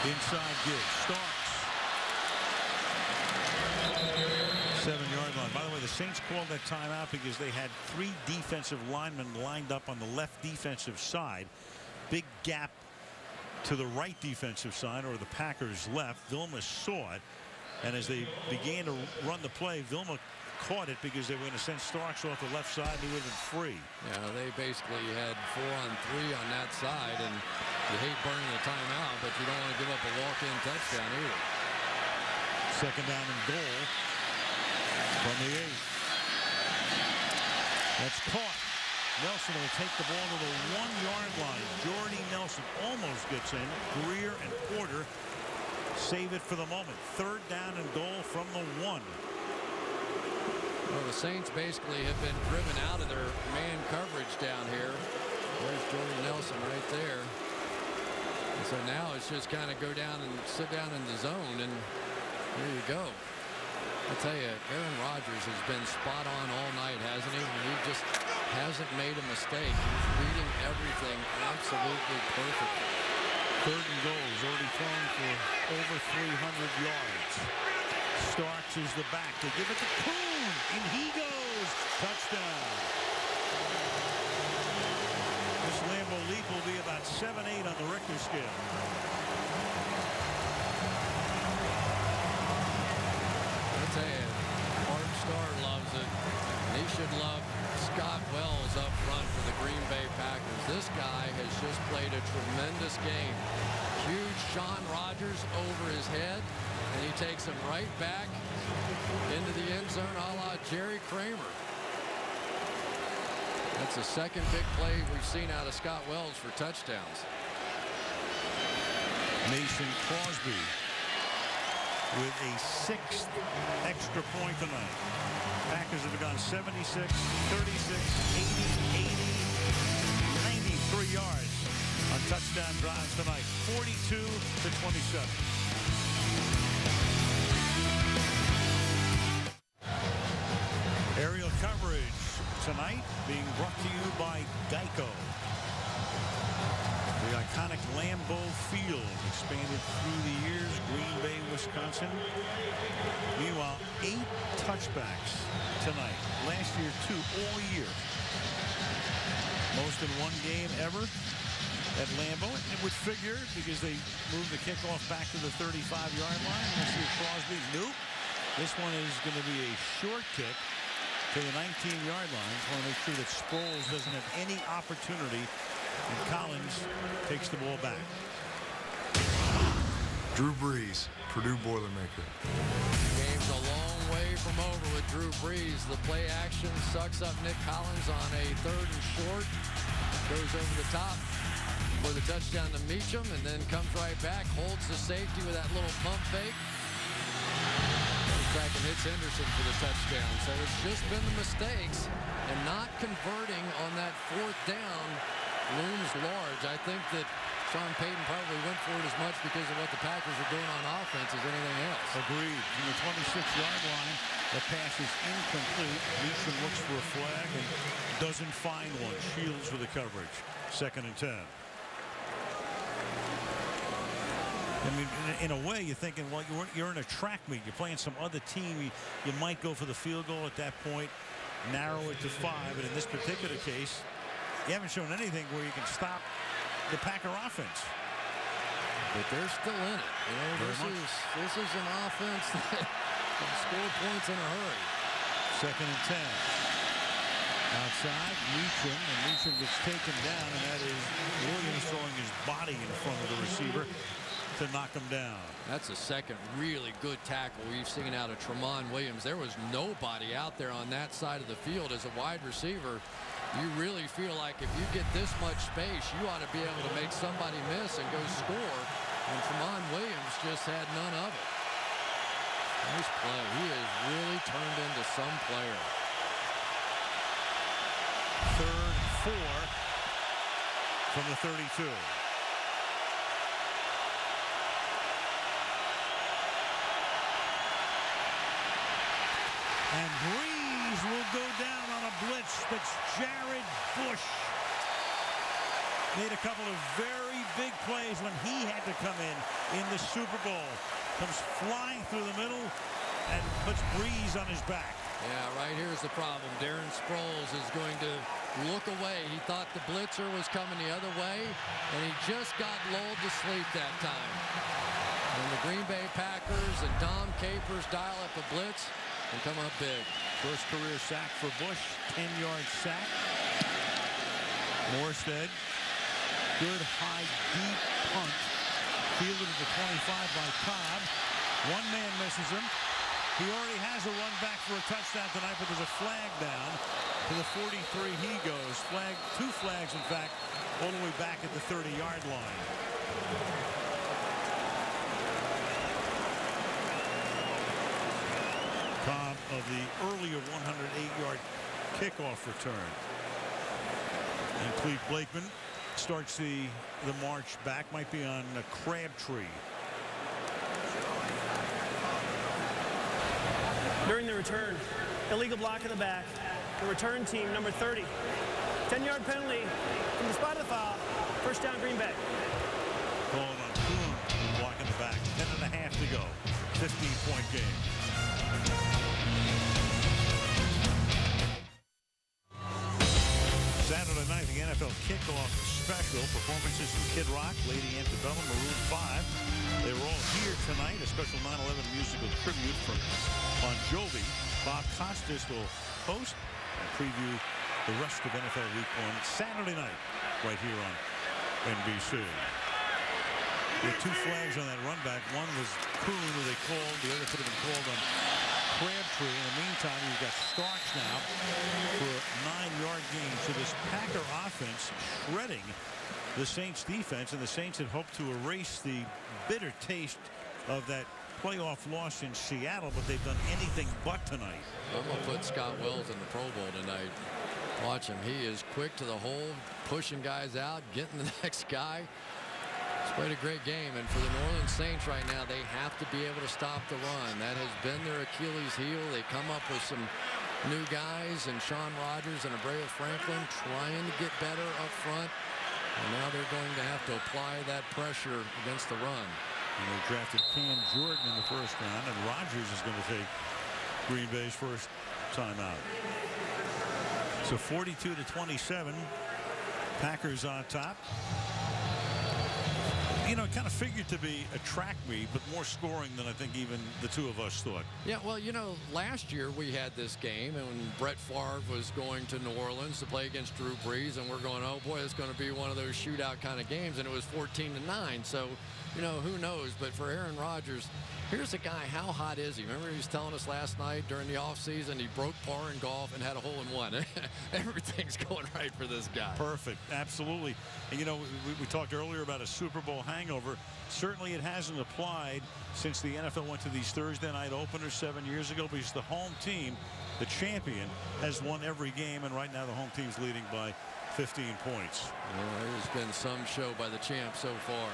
Inside give. Starks. 7-yard line. By the way, the Saints called that timeout because they had 3 defensive linemen lined up on the left defensive side. Big gap to the right defensive side, or the Packers left. Vilma saw it, and as they began to run the play, Vilma caught it because they were going to send Starks off the left side. He would have been free. Yeah, they basically had 4-on-3 on that side, and you hate burning the timeout, but you don't want to give up a walk-in touchdown either. Second down and goal from the 8. That's caught. Nelson will take the ball to the 1-yard line. Jordy Nelson almost gets in. Greer and Porter save it for the moment. Third down and goal from the 1. Well, the Saints basically have been driven out of their man coverage down here. There's Jordy Nelson right there. And so now it's just kind of go down and sit down in the zone, and there you go. I tell you, Aaron Rodgers has been spot on all night, hasn't he? He just hasn't made a mistake. He's reading everything absolutely perfectly. Third and goal. He's already thrown for over 300 yards. Starks is the back. They give it to Kuhn, and he goes. Touchdown. This Lambeau leap will be about 7-8 on the Richter scale. I tell you, Art Starr loves it. And he should love Scott Wells up front for the Green Bay Packers. This guy has just played a tremendous game. Huge Sean Rogers over his head, and he takes him right back into the end zone a la Jerry Kramer. That's the second big play we've seen out of Scott Wells for touchdowns. Mason Crosby with a 6th extra point tonight. Packers have gone 76, 36, 80, 93 yards on touchdown drives tonight. 42-27. Aerial coverage tonight being brought to you by Geico. The iconic Lambeau Field expanded through the years. Green Bay, Wisconsin. Meanwhile, 8 touchbacks tonight. Last year, 2 all year. Most in one game ever at Lambeau. It would figure because they moved the kickoff back to the 35-yard line. Let's see if Crosby. Nope. This one is going to be a short kick to the 19-yard line. Just want to make sure that Sproles doesn't have any opportunity. And Collins takes the ball back. Drew Brees, Purdue Boilermaker. Game's a long way from over with Drew Brees. The play action sucks up Nick Collins on a 3rd and short. Goes over the top for the touchdown to Meacham, and then comes right back, holds the safety with that little pump fake. Goes back and hits Henderson for the touchdown. So it's just been the mistakes, and not converting on that 4th down looms large. I think that Sean Payton probably went for it as much because of what the Packers are doing on offense as anything else. Agreed. From the 26-yard line, the pass is incomplete. Meacham looks for a flag and doesn't find one. Shields with the coverage. 2nd and 10. I mean, in a way, you're thinking, well, you're in a track meet. You're playing some other team. You might go for the field goal at that point, narrow it to 5. But in this particular case, you haven't shown anything where you can stop the Packer offense. But they're still in it. You know, this is an offense that can score points in a hurry. 2nd and 10. Outside, Meacham, and Meacham gets taken down, and that is Williams throwing his body in front of the receiver. to knock him down. That's a second really good tackle we've seen out of Tramon Williams. There was nobody out there on that side of the field. As a wide receiver, you really feel like if you get this much space, you ought to be able to make somebody miss and go score. And Tramon Williams just had none of it. Nice play. He has really turned into some player. 3rd and 4 from the 32. And Breeze will go down on a blitz. That's Jared Bush. Made a couple of very big plays when he had to come in the Super Bowl. Comes flying through the middle and puts Breeze on his back. Yeah, right here's the problem. Darren Sproles is going to look away. He thought the blitzer was coming the other way, and he just got lulled to sleep that time. And the Green Bay Packers and Dom Capers dial up a blitz and come up big. First career sack for Bush, 10-yard sack. Morstead, good high deep punt, fielded at the 25 by Cobb. One man misses him. He already has a run back for a touchdown tonight, but there's a flag down. To the 43 he goes. Flag, 2 flags in fact, all the way back at the 30-yard line. Cobb of the earlier 108-yard kickoff return. And Cleve Blakeman starts the march back. Might be on a Crabtree. During the return, illegal block in the back. The return team, number 30. 10-yard penalty from the spot of the foul. First down, Green Bay. Called on Kuhn, block in the back. 10.5 to go. 15-point game. Saturday night, the NFL kickoff special. Performances from Kid Rock, Lady Antebellum, Maroon 5. They were all here tonight. A special 9/11 musical tribute from Bon Jovi. Bob Costas will host and preview the rest of NFL Week 1 Saturday night right here on NBC. With 2 flags on that run back. One was Kuhn, who they called. The other could have been called on Crabtree. In the meantime, you've got Starks now for a 9-yard gain. So this Packer offense shredding the Saints defense, and the Saints had hoped to erase the bitter taste of that playoff loss in Seattle, but they've done anything but tonight. I'm going to put Scott Wells in the Pro Bowl tonight. Watch him. He is quick to the hole, pushing guys out, getting the next guy. He's played a great game, and for the New Orleans Saints right now, they have to be able to stop the run. That has been their Achilles heel. They come up with some new guys, and Sean Rogers and Abreu Franklin trying to get better up front. And now they're going to have to apply that pressure against the run. And they drafted Cam Jordan in the first round, and Rodgers is going to take Green Bay's first time out. So 42-27, Packers on top. You know, it kind of figured to be a track meet, but more scoring than I think even the two of us thought. Yeah, well, you know, last year we had this game, and when Brett Favre was going to New Orleans to play against Drew Brees, and we're going, oh boy, it's going to be one of those shootout kind of games, and it was 14-9. So, you know, who knows? But for Aaron Rodgers, here's a guy. How hot is he? Remember he was telling us last night during the offseason he broke par in golf and had a hole-in-one. Everything's going right for this guy. Perfect. Absolutely. And, you know, we talked earlier about a Super Bowl hangover. Certainly it hasn't applied since the NFL went to these Thursday night openers 7 years ago, because the home team, the champion, has won every game, and right now the home team's leading by 15 points. Yeah, there's been some show by the champ so far.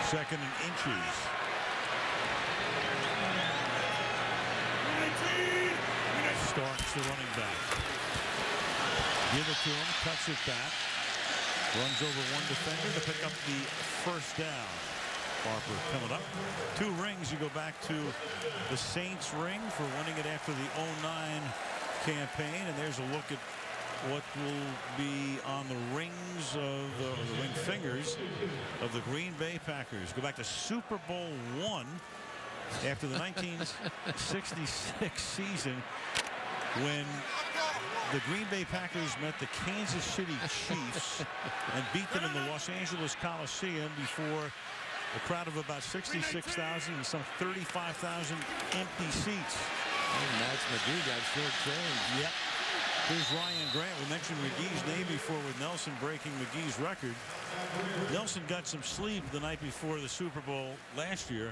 Second and inches. Starks the running back. Give it to him, cuts it back. Runs over one defender to pick up the first down. Harper coming up. 2 rings. You go back to the Saints ring for winning it after the 09 campaign. And there's a look at what will be on the rings of the ring fingers of the Green Bay Packers. Go back to Super Bowl I after the 1966 season, when The Green Bay Packers met the Kansas City Chiefs and beat them in the Los Angeles Coliseum before a crowd of about 66,000 and some 35,000 empty seats. And Max McGee got short-changed. Yep. Here's Ryan Grant. We mentioned McGee's name before with Nelson breaking McGee's record. Nelson got some sleep the night before the Super Bowl last year.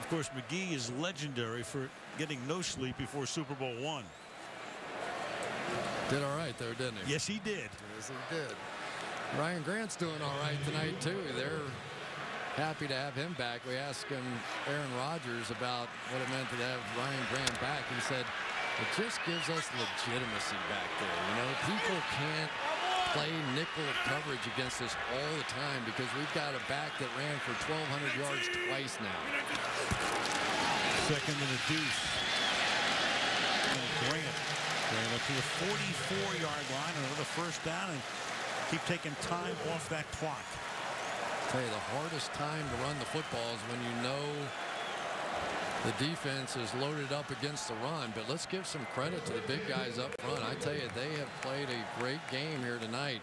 Of course, McGee is legendary for getting no sleep before Super Bowl I. Did all right, though, didn't he? Yes, he did. Yes, he did. Ryan Grant's doing all right tonight, too. They're happy to have him back. We asked him, Aaron Rodgers, about what it meant to have Ryan Grant back. He said, it just gives us legitimacy back there. You know, people can't play nickel coverage against us all the time because we've got a back that ran for 1,200 yards twice now. Second and a deuce. And Grant up to the 44-yard line, another first down, and keep taking time off that clock. I'll tell you, the hardest time to run the football is when you know the defense is loaded up against the run. But let's give some credit to the big guys up front. I tell you, they have played a great game here tonight.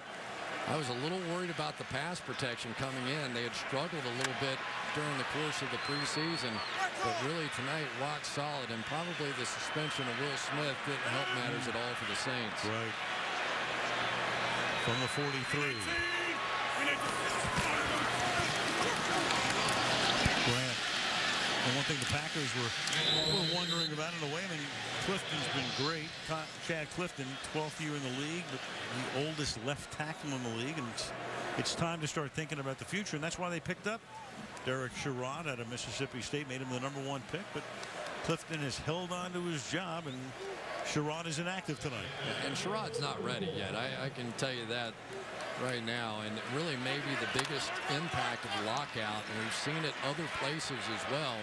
I was a little worried about the pass protection coming in. They had struggled a little bit during the course of the preseason, but really tonight rock solid, and probably the suspension of Will Smith didn't help matters at all for the Saints. Right. From the 43. Grant. And one thing the Packers were wondering about in a way, I mean, Clifton's been great. Chad Clifton, 12th year in the league, but the oldest left tackle in the league, and it's time to start thinking about the future, and that's why they picked up Derek Sherrod out of Mississippi State, made him the #1 pick, but Clifton has held on to his job, and Sherrod is inactive tonight. And Sherrod's not ready yet. I can tell you that right now, and really maybe the biggest impact of the lockout, and we've seen it other places as well,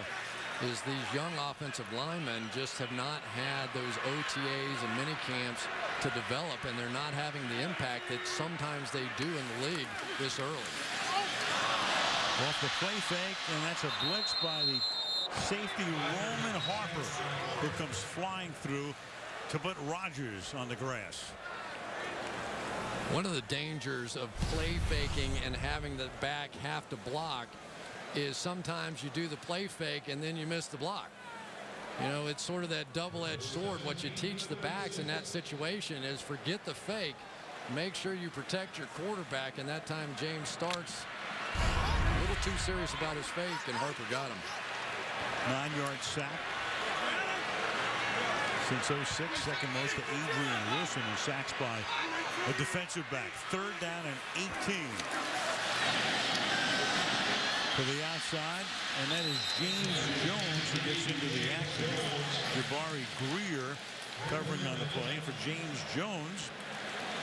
is these young offensive linemen just have not had those OTAs and mini camps to develop, and they're not having the impact that sometimes they do in the league this early. Off the play fake, and that's a blitz by the safety Roman Harper, who comes flying through to put Rodgers on the grass. One of the dangers of play faking and having the back have to block is sometimes you do the play fake and then you miss the block. You know, it's sort of that double-edged sword. What you teach the backs in that situation is forget the fake. Make sure you protect your quarterback, and that time James Starks a little too serious about his fake, and Harper got him. 9-yard sack. Since 06, second most to Adrian Wilson, who sacks by a defensive back. 3rd down and 18. To the outside, and that is James Jones who gets into the action. Jabari Greer covering on the play for James Jones,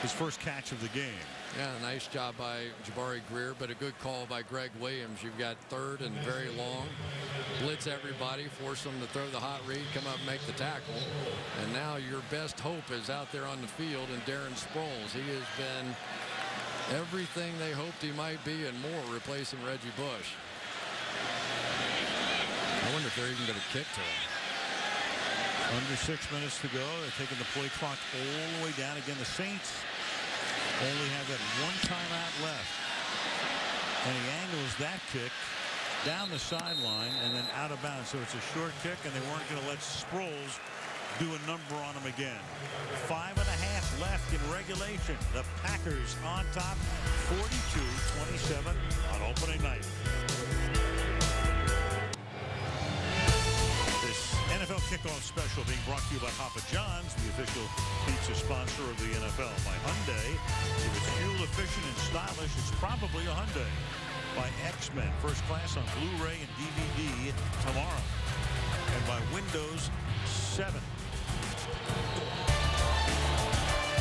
his first catch of the game. Yeah, nice job by Jabari Greer, but a good call by Greg Williams. You've got 3rd and very long. Blitz everybody, force them to throw the hot read, come up and make the tackle. And now your best hope is out there on the field, and Darren Sproles. He has been everything they hoped he might be and more, replacing Reggie Bush. I wonder if they're even going to kick to him. Under 6 minutes to go. They're taking the play clock all the way down. Again, the Saints only have that one timeout left. And he angles that kick down the sideline and then out of bounds. So it's a short kick, and they weren't going to let Sproles do a number on him again. 5.5 left in regulation. The Packers on top, 42-27 on opening night. This NFL kickoff special being brought to you by Papa John's, the official pizza sponsor of the NFL. By Hyundai, if it's fuel efficient and stylish, it's probably a Hyundai. By X-Men, first class on Blu-ray and DVD tomorrow. And by Windows 7.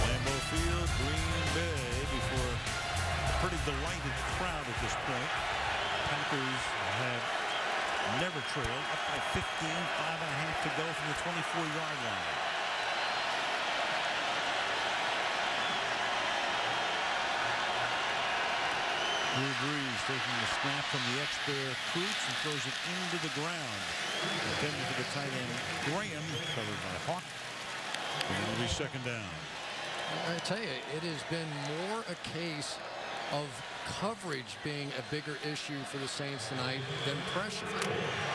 Lambeau Field, Green Bay, before a pretty delighted crowd at this point. Packers have never trailed, up by 15, 5.5 to go from the 24-yard line. Drew Brees taking the snap from the ex-Bear Coots and throws it into the ground. Intended for the tight end Graham, covered by Hawk. And it'll be 2nd down. I tell you, it has been more a case of coverage being a bigger issue for the Saints tonight than pressure.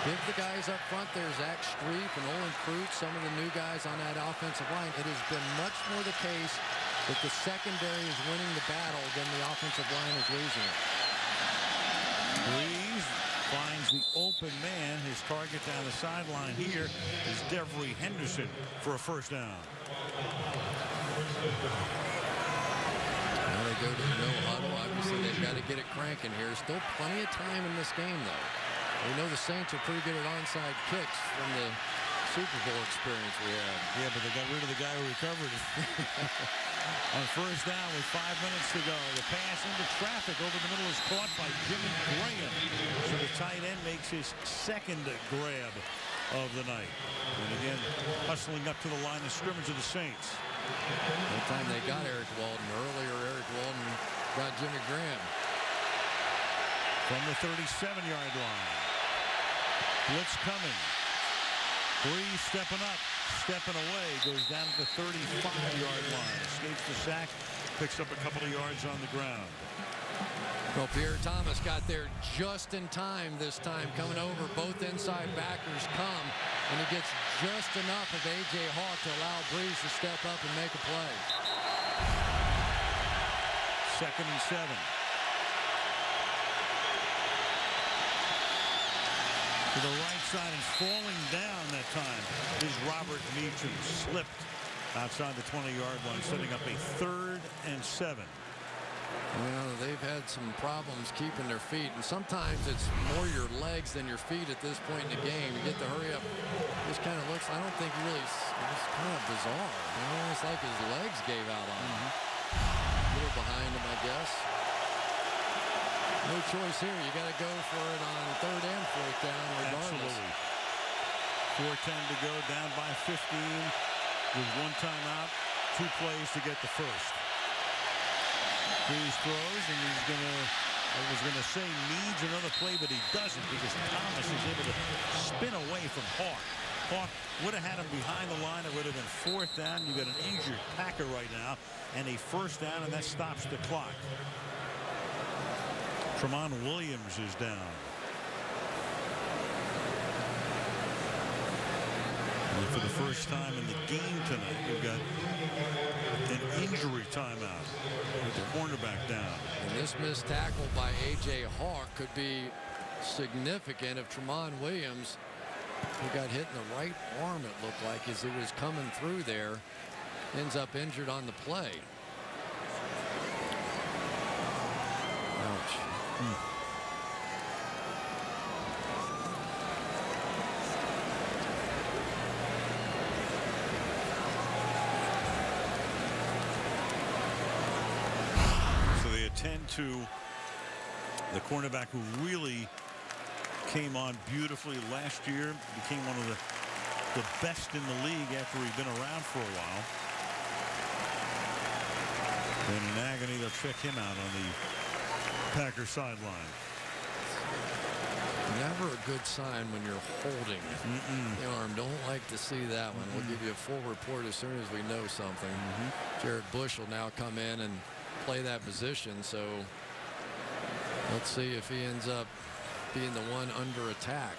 Give the guys up front there, Zach Strief and Olin Kreutz, some of the new guys on that offensive line. It has been much more the case that the secondary is winning the battle than the offensive line is losing it. Breeze finds the open man. His target down the sideline here is Devery Henderson for a first down. Now they go to the no huddle. Obviously, they've got to get it cranking here. Still plenty of time in this game, though. We know the Saints are pretty good at onside kicks from the Super Bowl experience we had. Yeah, but they got rid of the guy who recovered it. On first down with 5 minutes to go. The pass into traffic over the middle is caught by Jimmy Graham. So the tight end makes his second grab of the night. And again, hustling up to the line of scrimmage of the Saints. That time they got Eric Walden. Earlier, Eric Walden got Jimmy Graham. From the 37-yard line. Blitz coming. Breeze stepping up, stepping away, goes down to the 35-yard line. Escapes the sack, picks up a couple of yards on the ground. Well, Pierre Thomas got there just in time this time, coming over. Both inside backers come, and he gets just enough of A.J. Hawk to allow Breeze to step up and make a play. 2nd and 7. To the right side and falling down that time is Robert Meacham. Slipped outside the 20-yard line, setting up a 3rd and 7. Well, they've had some problems keeping their feet, and sometimes it's more your legs than your feet at this point in the game. You get the hurry up. This kind of looks, I don't think he really, it's kind of bizarre. You know, it's like his legs gave out on him. A little behind him, I guess. No choice here. You got to go for it on 3rd and 4th down regardless. Absolutely. 4:10 to go, down by 15 with 1 timeout, 2 plays to get the first. Breeze throws, and he's I was gonna say needs another play, but he doesn't because Thomas is able to spin away from Hawk. Hawk would have had him behind the line. It would have been 4th down. You got an injured Packer right now, and a 1st down, and that stops the clock. Tramon Williams is down. And for the first time in the game tonight, we've got an injury timeout with the cornerback down. And this missed tackle by A.J. Hawk could be significant if Tramon Williams, who got hit in the right arm, it looked like, as he was coming through there, ends up injured on the play. Ouch. So they attend to the cornerback who really came on beautifully last year, became one of the best in the league after he'd been around for a while. And in agony, they'll check him out on the Packer sideline. Never a good sign when you're holding the arm. Don't like to see that one. We'll give you a full report as soon as we know something. Jared Bush will now come in and play that position. So let's see if he ends up being the one under attack.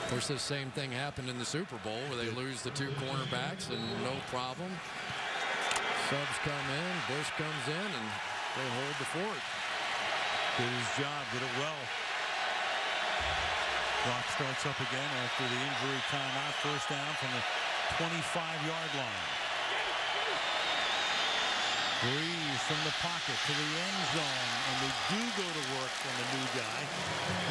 Of course, the same thing happened in the Super Bowl where they lose the 2 cornerbacks and no problem. Subs come in, Bush comes in, and they hold the fort. Did his job, did it well. Clock starts up again after the injury timeout. First down from the 25-yard line. Breeze from the pocket to the end zone, and they do go to work on the new guy.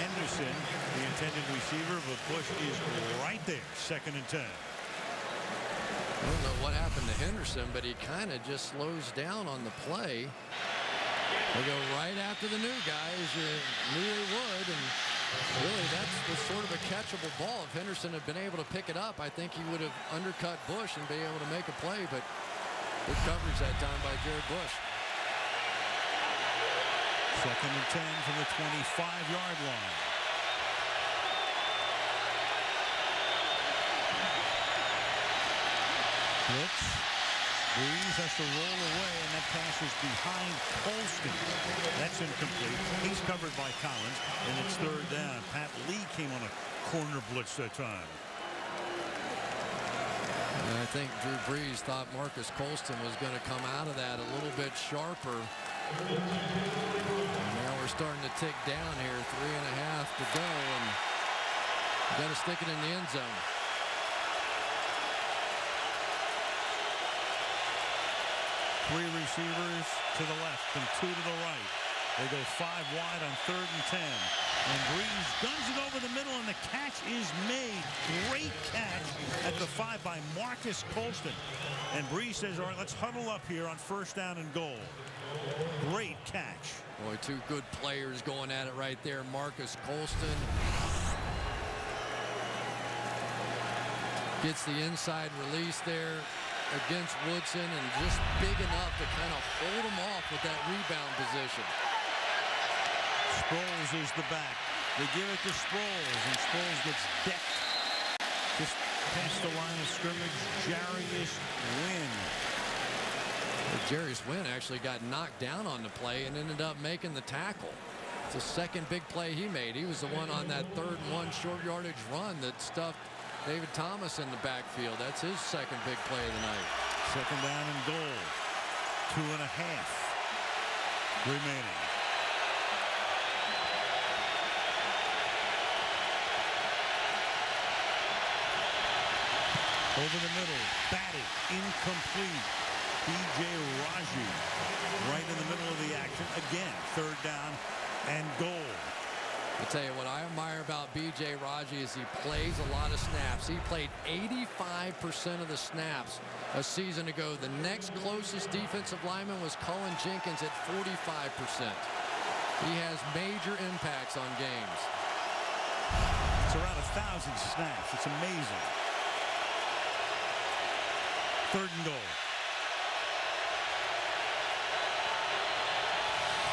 Henderson, the intended receiver, but Bush is right there. 2nd and 10. I don't know what happened to Henderson, but he kind of just slows down on the play. They go right after the new guy, as you knew they would, and really was sort of a catchable ball. If Henderson had been able to pick it up, I think he would have undercut Bush and be able to make a play, but good coverage that time by Jared Bush. 2nd and 10 from the 25-yard line. Blitz. Breeze has to roll away, and that pass is behind Colston. That's incomplete. He's covered by Collins, and it's third down. Pat Lee came on a corner blitz that time. And I think Drew Brees thought Marcus Colston was going to come out of that a little bit sharper. And now we're starting to tick down here. 3.5 to go, and got to stick it in the end zone. Three receivers to the left and two to the right. They go 5 wide on 3rd and 10. And Breeze guns it over the middle, and the catch is made. Great catch at the 5 by Marcus Colston. And Breeze says, all right, let's huddle up here on 1st down and goal. Great catch. Boy, two good players going at it right there. Marcus Colston gets the inside release there against Woodson, and just big enough to kind of hold him off with that rebound position. Sproles is the back. They give it to Sproles, and Sproles gets decked just past the line of scrimmage. Jarius Wynn. Jarius Wynn actually got knocked down on the play and ended up making the tackle. It's the second big play he made. He was the one on that 3rd and 1 short yardage run that stuffed David Thomas in the backfield. That's his second big play of the night. 2nd down and goal. 2.5 remaining. Over the middle, batted, incomplete. B.J. Raji right in the middle of the action. Again, 3rd down and goal. I'll tell you what I admire about B.J. Raji is he plays a lot of snaps. He played 85% of the snaps a season ago. The next closest defensive lineman was Cullen Jenkins at 45%. He has major impacts on games. It's around 1,000 snaps. It's amazing. 3rd and goal.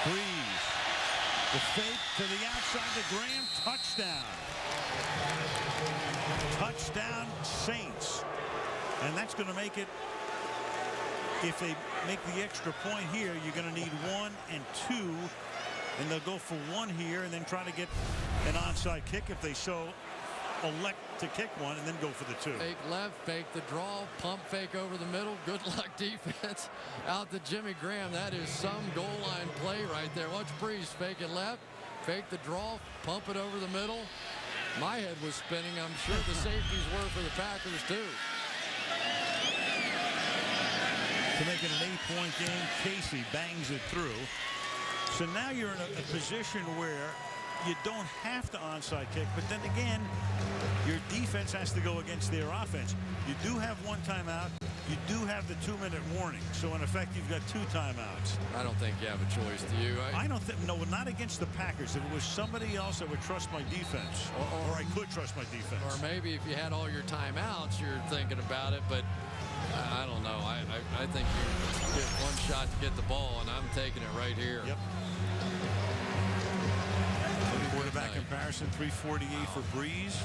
Breeze. The fake to the outside to Graham. Touchdown. Touchdown Saints. And that's going to make it, if they make the extra point here, you're going to need 1 and 2. And they'll go for 1 here and then try to get an onside kick if they so elect to kick one, and then go for the 2. Fake left, fake the draw, pump fake over the middle. Good luck defense out to Jimmy Graham. That is some goal line play right there. Watch Breeze fake it left, fake the draw, pump it over the middle. My head was spinning. I'm sure the safeties were for the Packers too. To make it an 8-point game, Casey bangs it through. So now you're in a position where you don't have to onside kick, but then again, your defense has to go against their offense. You do have 1 timeout. You do have the 2-minute warning. So in effect, you've got 2 timeouts. I don't think you have a choice, do you? I don't think, no, not against the Packers. If it was somebody else, I would trust my defense, or I could trust my defense. Or maybe if you had all your timeouts, you're thinking about it, but I don't know. I think you get 1 shot to get the ball, and I'm taking it right here. Yep. Quarterback comparison, 348 for Breeze.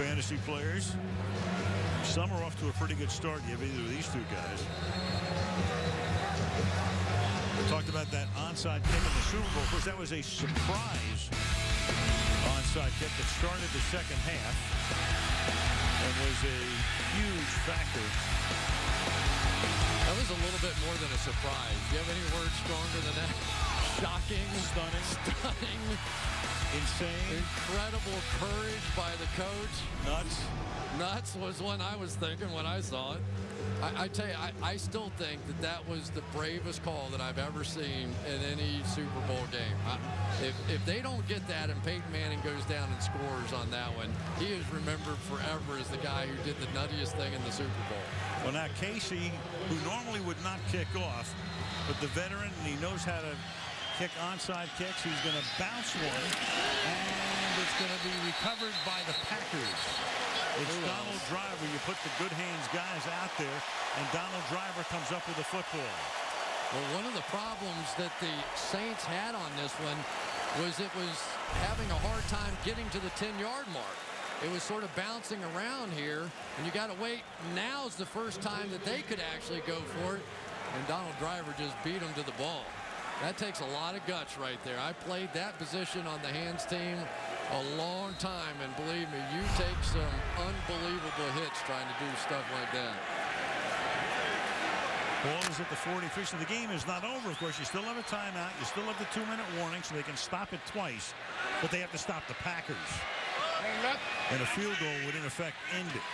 Fantasy players. Some are off to a pretty good start. You have either of these 2 guys. We talked about that onside kick in the Super Bowl. Of course, that was a surprise onside kick that started the second half and was a huge factor. That was a little bit more than a surprise. Do you have any words stronger than that? Shocking, stunning, insane, incredible courage by the coach. Nuts was one I was thinking when I saw it. I tell you, I still think that was the bravest call that I've ever seen in any Super Bowl game. If they don't get that and Peyton Manning goes down and scores on that one, he is remembered forever as the guy who did the nuttiest thing in the Super Bowl. Well, now Casey, who normally would not kick off, but the veteran, and he knows how to kick onside kicks. He's going to bounce one, and it's going to be recovered by the Packers. It's Donald Driver. You put the good hands guys out there, and Donald Driver comes up with the football. Well, one of the problems that the Saints had on this one was it was having a hard time getting to the 10-yard mark. it was sort of bouncing around here, and you got to wait. Now's the first time that they could actually go for it, and Donald Driver just beat him to the ball. That takes a lot of guts right there. I played that position on the hands team a long time, and believe me, you take some unbelievable hits trying to do stuff like that. Ball is at the 40. Officially, the game is not over. Of course, you still have a timeout. You still have the 2-minute warning, so they can stop it twice. But they have to stop the Packers. And a field goal would, in effect, end it.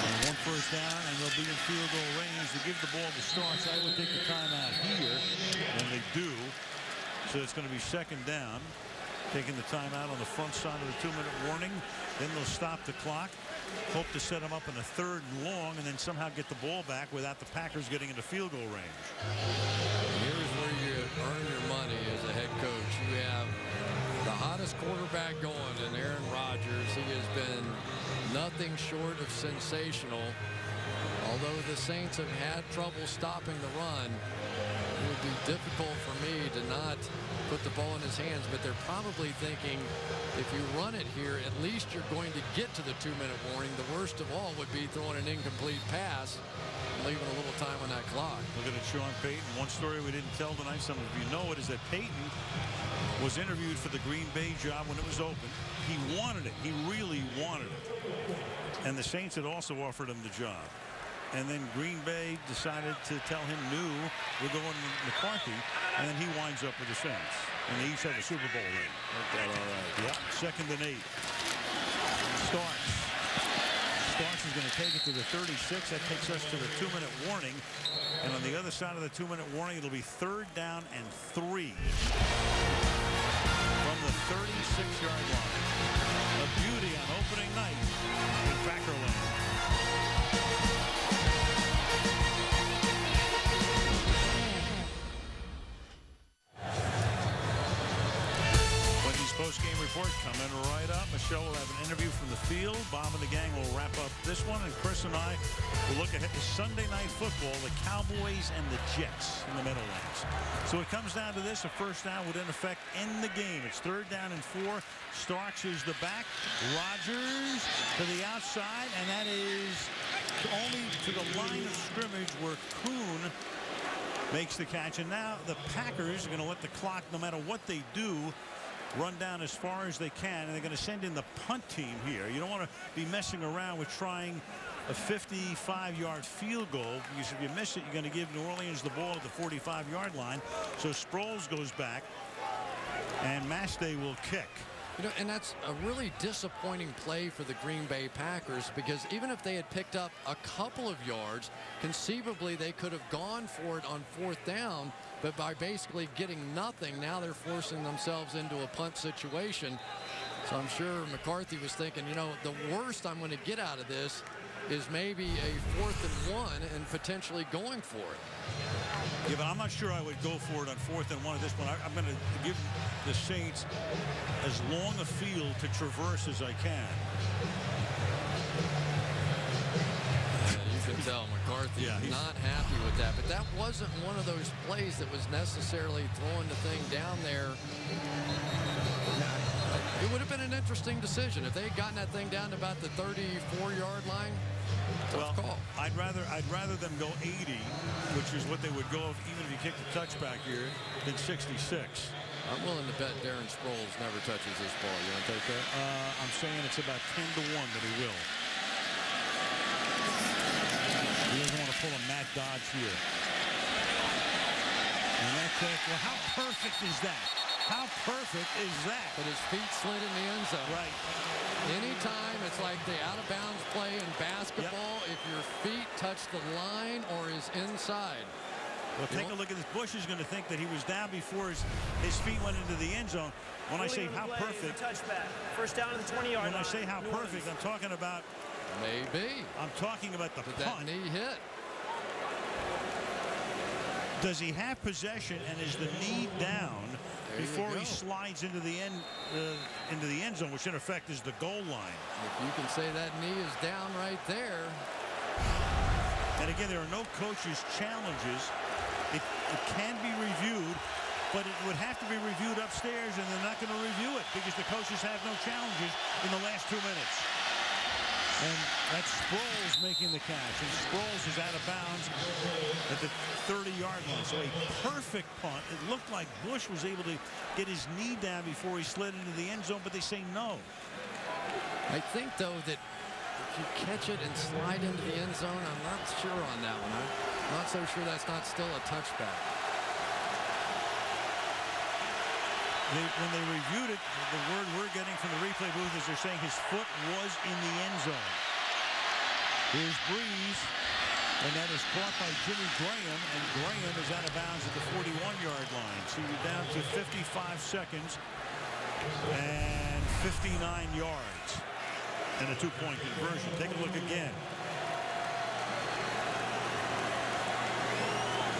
And 1 first down, and they'll be in field goal range to give the ball to Starks. I would take the timeout here, and they do. So it's going to be 2nd down. Taking the timeout on the front side of the 2-minute warning. Then they'll stop the clock. Hope to set them up in a 3rd and long, and then somehow get the ball back without the Packers getting into field goal range. Here's where you earn your money as a head coach. You have the hottest quarterback going in Aaron Rodgers. He has been nothing short of sensational. Although the Saints have had trouble stopping the run, it would be difficult for me to not put the ball in his hands, but they're probably thinking if you run it here, at least you're going to get to the 2-minute warning. The worst of all would be throwing an incomplete pass and leaving a little time on that clock. Looking at Sean Payton. One story we didn't tell tonight, some of you know it, is that Payton was interviewed for the Green Bay job when it was open. He wanted it. He really wanted it. And the Saints had also offered him the job. And then Green Bay decided to tell him, no, we're going with McCarthy. And then he winds up with the Saints. And they each have a Super Bowl ring. All right. Yep, 2nd and 8. Starks. Starks is going to take it to the 36. That takes us to the 2-minute warning. And on the other side of the 2-minute warning, it'll be 3rd down and 3 from the 36-yard line. A beauty on opening night in Packerland. Post-game report coming right up. Michelle will have an interview from the field. Bob and the gang will wrap up this one, and Chris and I will look ahead to Sunday Night Football, the Cowboys and the Jets in the Meadowlands. So it comes down to this. A first down would in effect end the game. It's 3rd down and 4. Starks is the back. Rodgers to the outside, and that is only to the line of scrimmage where Kuhn makes the catch. And now the Packers are going to let the clock, no matter what they do, run down as far as they can, and they're going to send in the punt team here. You don't want to be messing around with trying a 55-yard field goal, because if you miss it, you're going to give New Orleans the ball at the 45-yard line. So Sproles goes back, and Mastay will kick. You know, and that's a really disappointing play for the Green Bay Packers, because even if they had picked up a couple of yards, conceivably they could have gone for it on 4th down. But by basically getting nothing, now they're forcing themselves into a punt situation. So I'm sure McCarthy was thinking, you know, the worst I'm going to get out of this is maybe a 4th and 1 and potentially going for it. Yeah, but I'm not sure I would go for it on 4th and 1 at this point. I'm going to give the Saints as long a field to traverse as I can. You can tell McCarthy is not happy with that, but that wasn't one of those plays that was necessarily throwing the thing down there. It would have been an interesting decision if they had gotten that thing down to about the 34-yard line. Tough call. I'd rather them go 80, which is what they would go if, even if you kick the touchback here, than 66. I'm willing to bet Darren Sproles never touches this ball. You want to take that? I'm saying it's about 10 to 1 that he will. He doesn't want to pull a Matt Dodge here. And that kick, well, how perfect is that? How perfect is that? But his feet slid in the end zone. Right. Anytime it's like the out-of-bounds play in basketball, if your feet touch the line or is inside. Well, take a look at this. Bush is going to think that he was down before his feet went into the end zone. When I say how perfect. Touchback. First down to the 20-yard line. When I say how perfect, I'm talking about. Maybe. I'm talking about the Did punt. that knee hit? Does he have possession, and is the knee down before he slides into the end zone, which in effect is the goal line? If you can say that knee is down right there. And again, there are no coaches' challenges. It can be reviewed. but it would have to be reviewed upstairs, and they're not going to review it because the coaches have no challenges in the last 2 minutes. And that's Sproles making the catch, and Sproles is out of bounds at the 30-yard line. So a perfect punt. It looked like Bush was able to get his knee down before he slid into the end zone, but they say no. I think, though, that if you catch it and slide into the end zone, I'm not sure on that one. I'm not so sure that's not still a touchback. When they reviewed it, the word we're getting from the replay booth is they're saying his foot was in the end zone. Here's Breeze, and that is caught by Jimmy Graham, and Graham is out of bounds at the 41-yard line. So you're down to 55 seconds and 59 yards and a two-point conversion. Take a look again.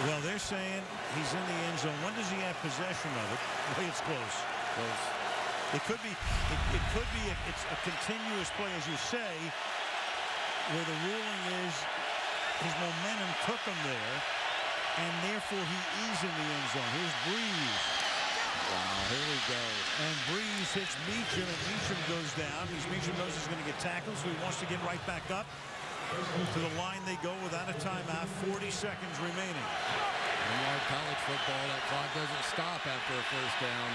Well, they're saying he's in the end zone. When does he have possession of it? Well, it's close. Close. It could be. It's a continuous play, as you say, where the ruling is his momentum took him there, and therefore he is in the end zone. Here's Breeze. Wow, here we go. And Breeze hits Meacham, and Meacham goes down because Meacham knows he's going to get tackled, so he wants to get right back up. To the line they go without a timeout. 40 seconds remaining. In college football, that clock doesn't stop after a first down.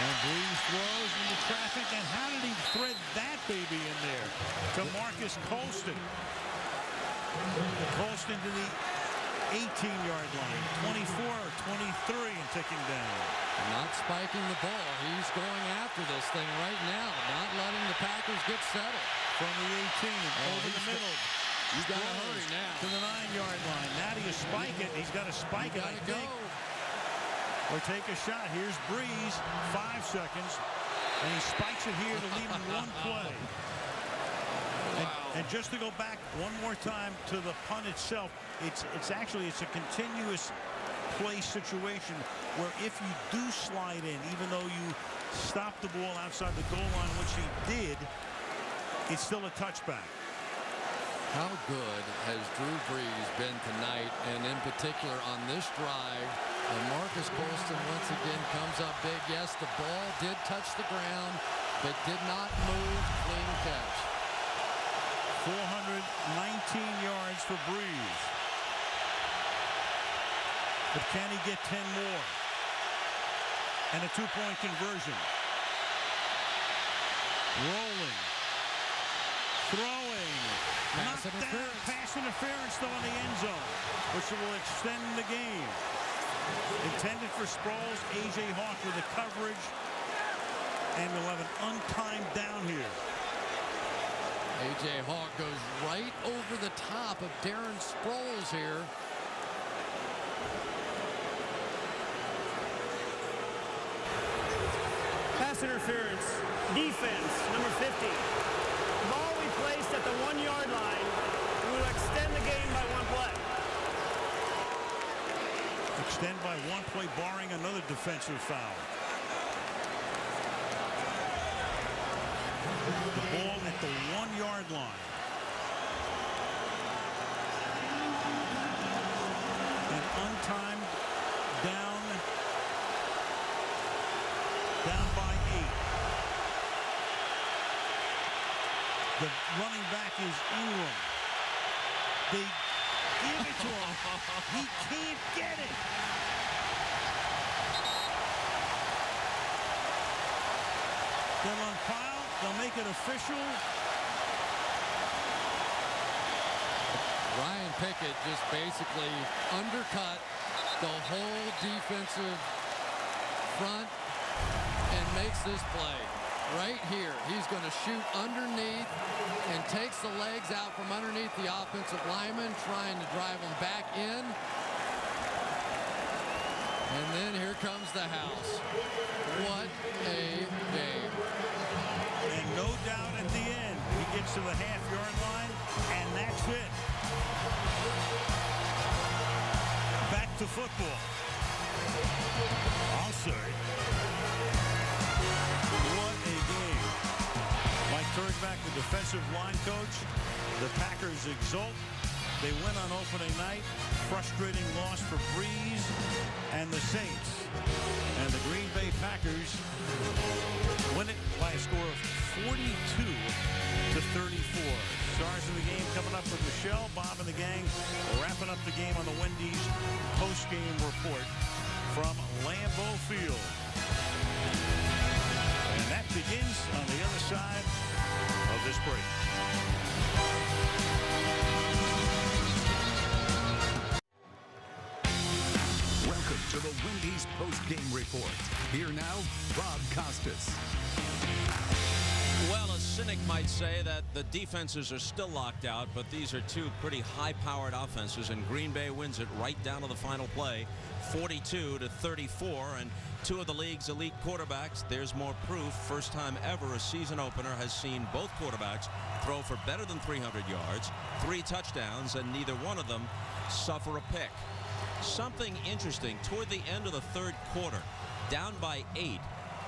And Breeze throws into traffic, and how did he thread that baby in there? To Marcus Colston. Colston to the 18-yard line. 24, 23, and ticking down. Not spiking the ball. He's going after this thing right now, not letting the Packers get settled. From the 18, over the middle. You got to hurry now. To the 9-yard line. Now do you spike it? He's got to spike it, I think. Or take a shot. Here's Breeze, 5 seconds. And he spikes it here to leave him one play. And just to go back one more time to the punt itself, it's a continuous play situation where if you do slide in, even though you stop the ball outside the goal line, which he did, it's still a touchback. How good has Drew Brees been tonight, and in particular on this drive? And Marcus Colston once again comes up big. Yes, the ball did touch the ground, but did not move. Clean catch. 419 yards for Brees. But can he get 10 more? And a two-point conversion. Rolling. Throwing. Pass Knocked interference. down. Pass interference still in the end zone, which will extend the game. Intended for Sproles. A.J. Hawk with the coverage. And we'll have an untimed down here. A.J. Hawk goes right over the top of Darren Sproles here. Pass interference. Defense, number 50. Ball we placed at the 1-yard line. We will extend the game by one play. Extend by one play, barring another defensive foul. The ball at the 1-yard line. An untimed down by 8. The running back is Ingram. They give it to him. He can't get it. They'll umpire. They'll make it official. Ryan Pickett just basically undercut the whole defensive front and makes this play right here. He's going to shoot underneath and takes the legs out from underneath the offensive lineman, trying to drive them back in. And then here comes the house. What a game. And no doubt at the end, he gets to the half-yard line, and that's it. Back to football. I'll say. What a game. Mike Turgeback, the defensive line coach. The Packers exult. They win on opening night. Frustrating loss for Breeze and the Saints. And the Green Bay Packers win it by a score of 42-34. Stars of the game coming up with Michelle, Bob, and the gang. Wrapping up the game on the Wendy's post-game report from Lambeau Field. And that begins on the other side of this break. Welcome to the Wendy's post-game report. Here now, Rob Costas. Well, a cynic might say that the defenses are still locked out, but these are two pretty high-powered offenses, and Green Bay wins it right down to the final play, 42-34, and two of the league's elite quarterbacks. There's more proof. First time ever a season opener has seen both quarterbacks throw for better than 300 yards, 3 touchdowns, and neither one of them suffer a pick. Something interesting, toward the end of the third quarter, down by 8,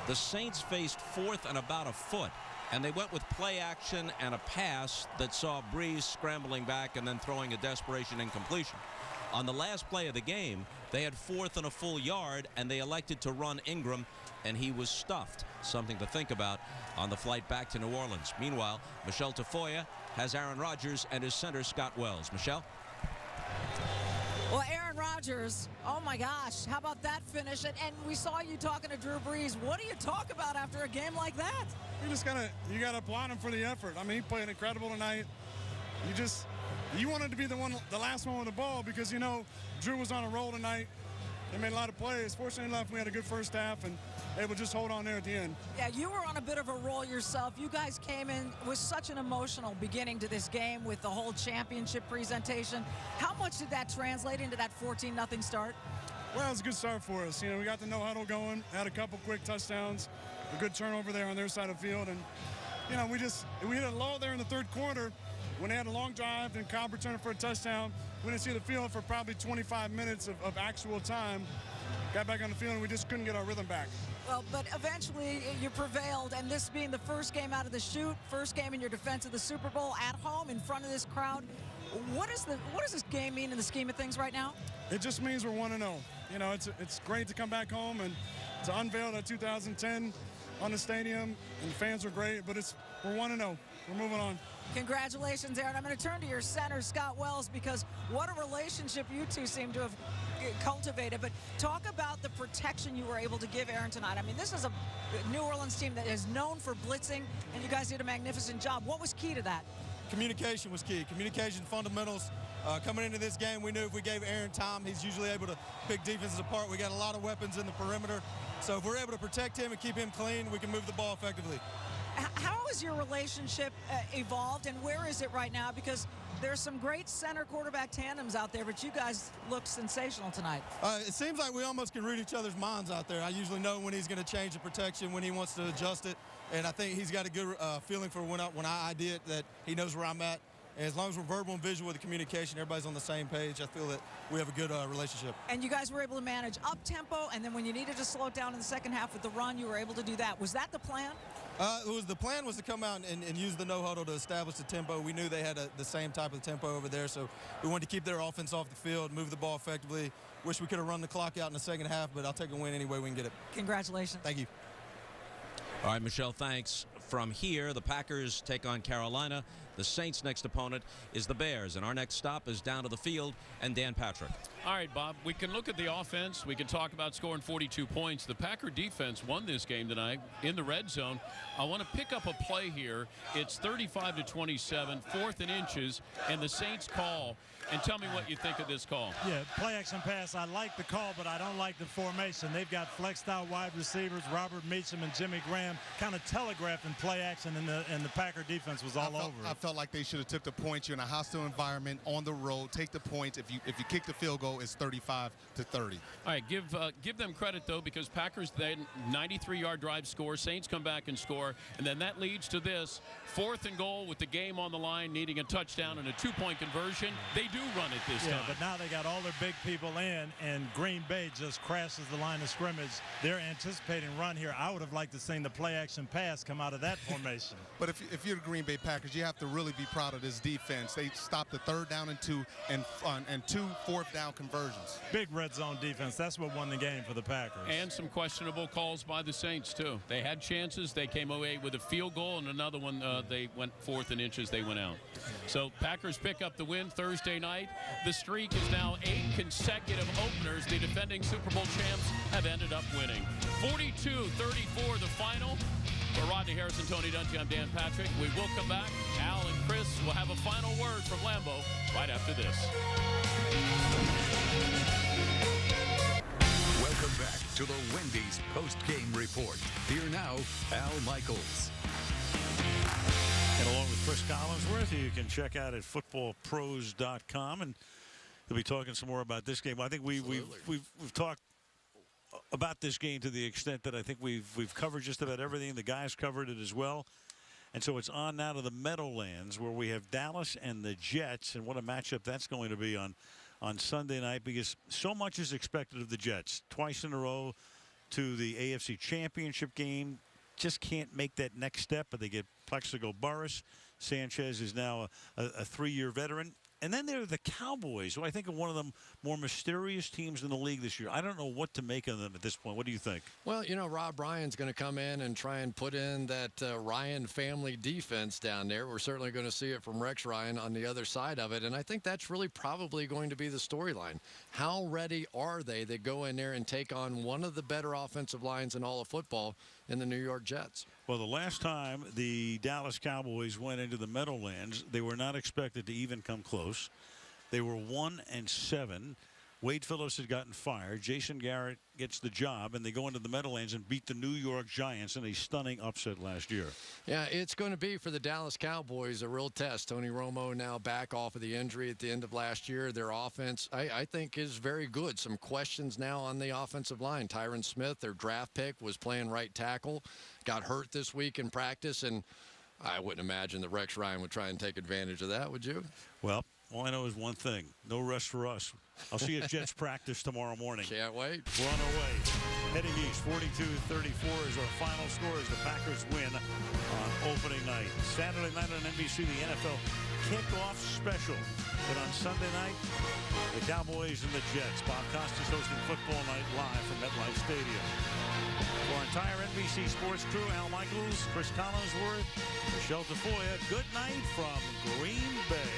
the Saints faced fourth and about a foot, and they went with play action and a pass that saw Breeze scrambling back and then throwing a desperation incompletion. On the last play of the game, they had fourth and a full yard, and they elected to run Ingram, and he was stuffed. Something to think about on the flight back to New Orleans. Meanwhile, Michelle Tafoya has Aaron Rodgers and his center, Scott Wells. Michelle? Well, Aaron Rodgers, oh my gosh, how about that finish? And we saw you talking to Drew Brees. What do you talk about after a game like that? You gotta applaud him for the effort. I mean, he played incredible tonight. You wanted to be the last one with the ball because, you know, Drew was on a roll tonight. They made a lot of plays. Fortunately enough, we had a good first half and able to just hold on there at the end. Yeah, you were on a bit of a roll yourself. You guys came in with such an emotional beginning to this game with the whole championship presentation. How much did that translate into that 14-0 start? Well, it was a good start for us. You know, we got the no huddle going, had a couple quick touchdowns, a good turnover there on their side of the field. And, you know, we hit a lull there in the third quarter when they had a long drive and Cobb returned for a touchdown. We didn't see the field for probably 25 minutes of actual time. Got back on the field and we just couldn't get our rhythm back. Well, but eventually you prevailed, and this being the first game out of the chute, first game in your defense of the Super Bowl at home in front of this crowd. What does this game mean in the scheme of things right now? It just means we're 1-0. You know, it's great to come back home and to unveil that 2010 on the stadium, and the fans are great, but we're 1-0. We're moving on. Congratulations, Aaron. I'm going to turn to your center, Scott Wells, because what a relationship you two seem to have cultivated. But talk about the protection you were able to give Aaron tonight. I mean, this is a New Orleans team that is known for blitzing, and you guys did a magnificent job. What was key to that? Communication was key. Communication fundamentals. Coming into this game, we knew if we gave Aaron time, he's usually able to pick defenses apart. We got a lot of weapons in the perimeter. So if we're able to protect him and keep him clean, we can move the ball effectively. How has your relationship evolved, and where is it right now? Because there's some great center quarterback tandems out there, but you guys look sensational tonight. It seems like we almost can read each other's minds out there. I usually know when he's going to change the protection, when he wants to adjust it, and I think he's got a good feeling for when I ID it, that he knows where I'm at. And as long as we're verbal and visual with the communication, everybody's on the same page, I feel that we have a good relationship. And you guys were able to manage up-tempo, and then when you needed to slow it down in the second half with the run, you were able to do that. Was that the plan? The plan was to come out and use the no huddle to establish the tempo. We knew they had the same type of tempo over there, so we wanted to keep their offense off the field, move the ball effectively. Wish we could have run the clock out in the second half, but I'll take a win any way we can get it. Congratulations. Thank you. All right, Michelle, thanks. From here, the Packers take on Carolina. The Saints' next opponent is the Bears, and our next stop is down to the field and Dan Patrick. All right, Bob, we can look at the offense. We can talk about scoring 42 points. The Packer defense won this game tonight in the red zone. I want to pick up a play here. It's 35-27, 4th and inches, and the Saints call. And tell me what you think of this call. Yeah, play action pass. I like the call, but I don't like the formation. They've got flexed out wide receivers, Robert Meacham and Jimmy Graham, kind of telegraphing play action, and the Packer defense was all over it. I felt like they should have took the points. You're in a hostile environment on the road. Take the points. If you kick the field goal, it's 35-30. All right, give them credit though, because Packers then 93-yard drive score. Saints come back and score, and then that leads to this 4th and goal with the game on the line, needing a touchdown and a 2-point conversion. They do run it this time. But now they got all their big people in, and Green Bay just crashes the line of scrimmage. They're anticipating run here. I would have liked to seen the play action pass come out of that. that formation. But if you're the Green Bay Packers, you have to really be proud of this defense. They stopped the 3rd down and 2 and 2 4th down conversions. Big red zone defense. That's what won the game for the Packers. And some questionable calls by the Saints, too. They had chances. They came away with a field goal, and another one they went 4th and inches. They went out. So Packers pick up the win Thursday night. The streak is now 8 consecutive openers. The defending Super Bowl champs have ended up winning. 42-34 the final. For Rodney Harrison, Tony Dungy, I'm Dan Patrick. We will come back. Al and Chris will have a final word from Lambeau right after this. Welcome back to the Wendy's post-game report. Here now, Al Michaels. And along with Chris Collinsworth, you can check out at footballpros.com, and we'll be talking some more about this game. I think we've talked about this game to the extent that I think we've covered just about everything. The guys covered it as well. And so it's on now to the Meadowlands, where we have Dallas and the Jets, and what a matchup that's going to be on Sunday night, because so much is expected of the Jets. Twice in a row to the AFC Championship game. Just can't make that next step, but they get Plexico Burress. Sanchez is now a 3-year veteran. And then there are the Cowboys, who I think are one of the more mysterious teams in the league this year. I don't know what to make of them at this point. What do you think? Well, you know, Rob Ryan's going to come in and try and put in that Ryan family defense down there. We're certainly going to see it from Rex Ryan on the other side of it. And I think that's really probably going to be the storyline. How ready are they to go in there and take on one of the better offensive lines in all of football in the New York Jets? Well, the last time the Dallas Cowboys went into the Meadowlands, they were not expected to even come close. They were 1-7. Wade Phillips had gotten fired. Jason Garrett gets the job, and they go into the Meadowlands and beat the New York Giants in a stunning upset last year. Yeah, it's going to be for the Dallas Cowboys a real test. Tony Romo now back off of the injury at the end of last year. Their offense, I think, is very good. Some questions now on the offensive line. Tyron Smith, their draft pick, was playing right tackle, got hurt this week in practice, and I wouldn't imagine that Rex Ryan would try and take advantage of that, would you? Well, all I know is one thing. No rest for us. I'll see you at Jets practice tomorrow morning. Can't wait. We're on our way. Heading east, 42-34 is our final score as the Packers win on opening night. Saturday night on NBC, the NFL kickoff special. But on Sunday night, the Cowboys and the Jets. Bob Costas hosting Football Night live from MetLife Stadium. For our entire NBC Sports crew, Al Michaels, Chris Collinsworth, Michelle Tafoya, good night from Green Bay.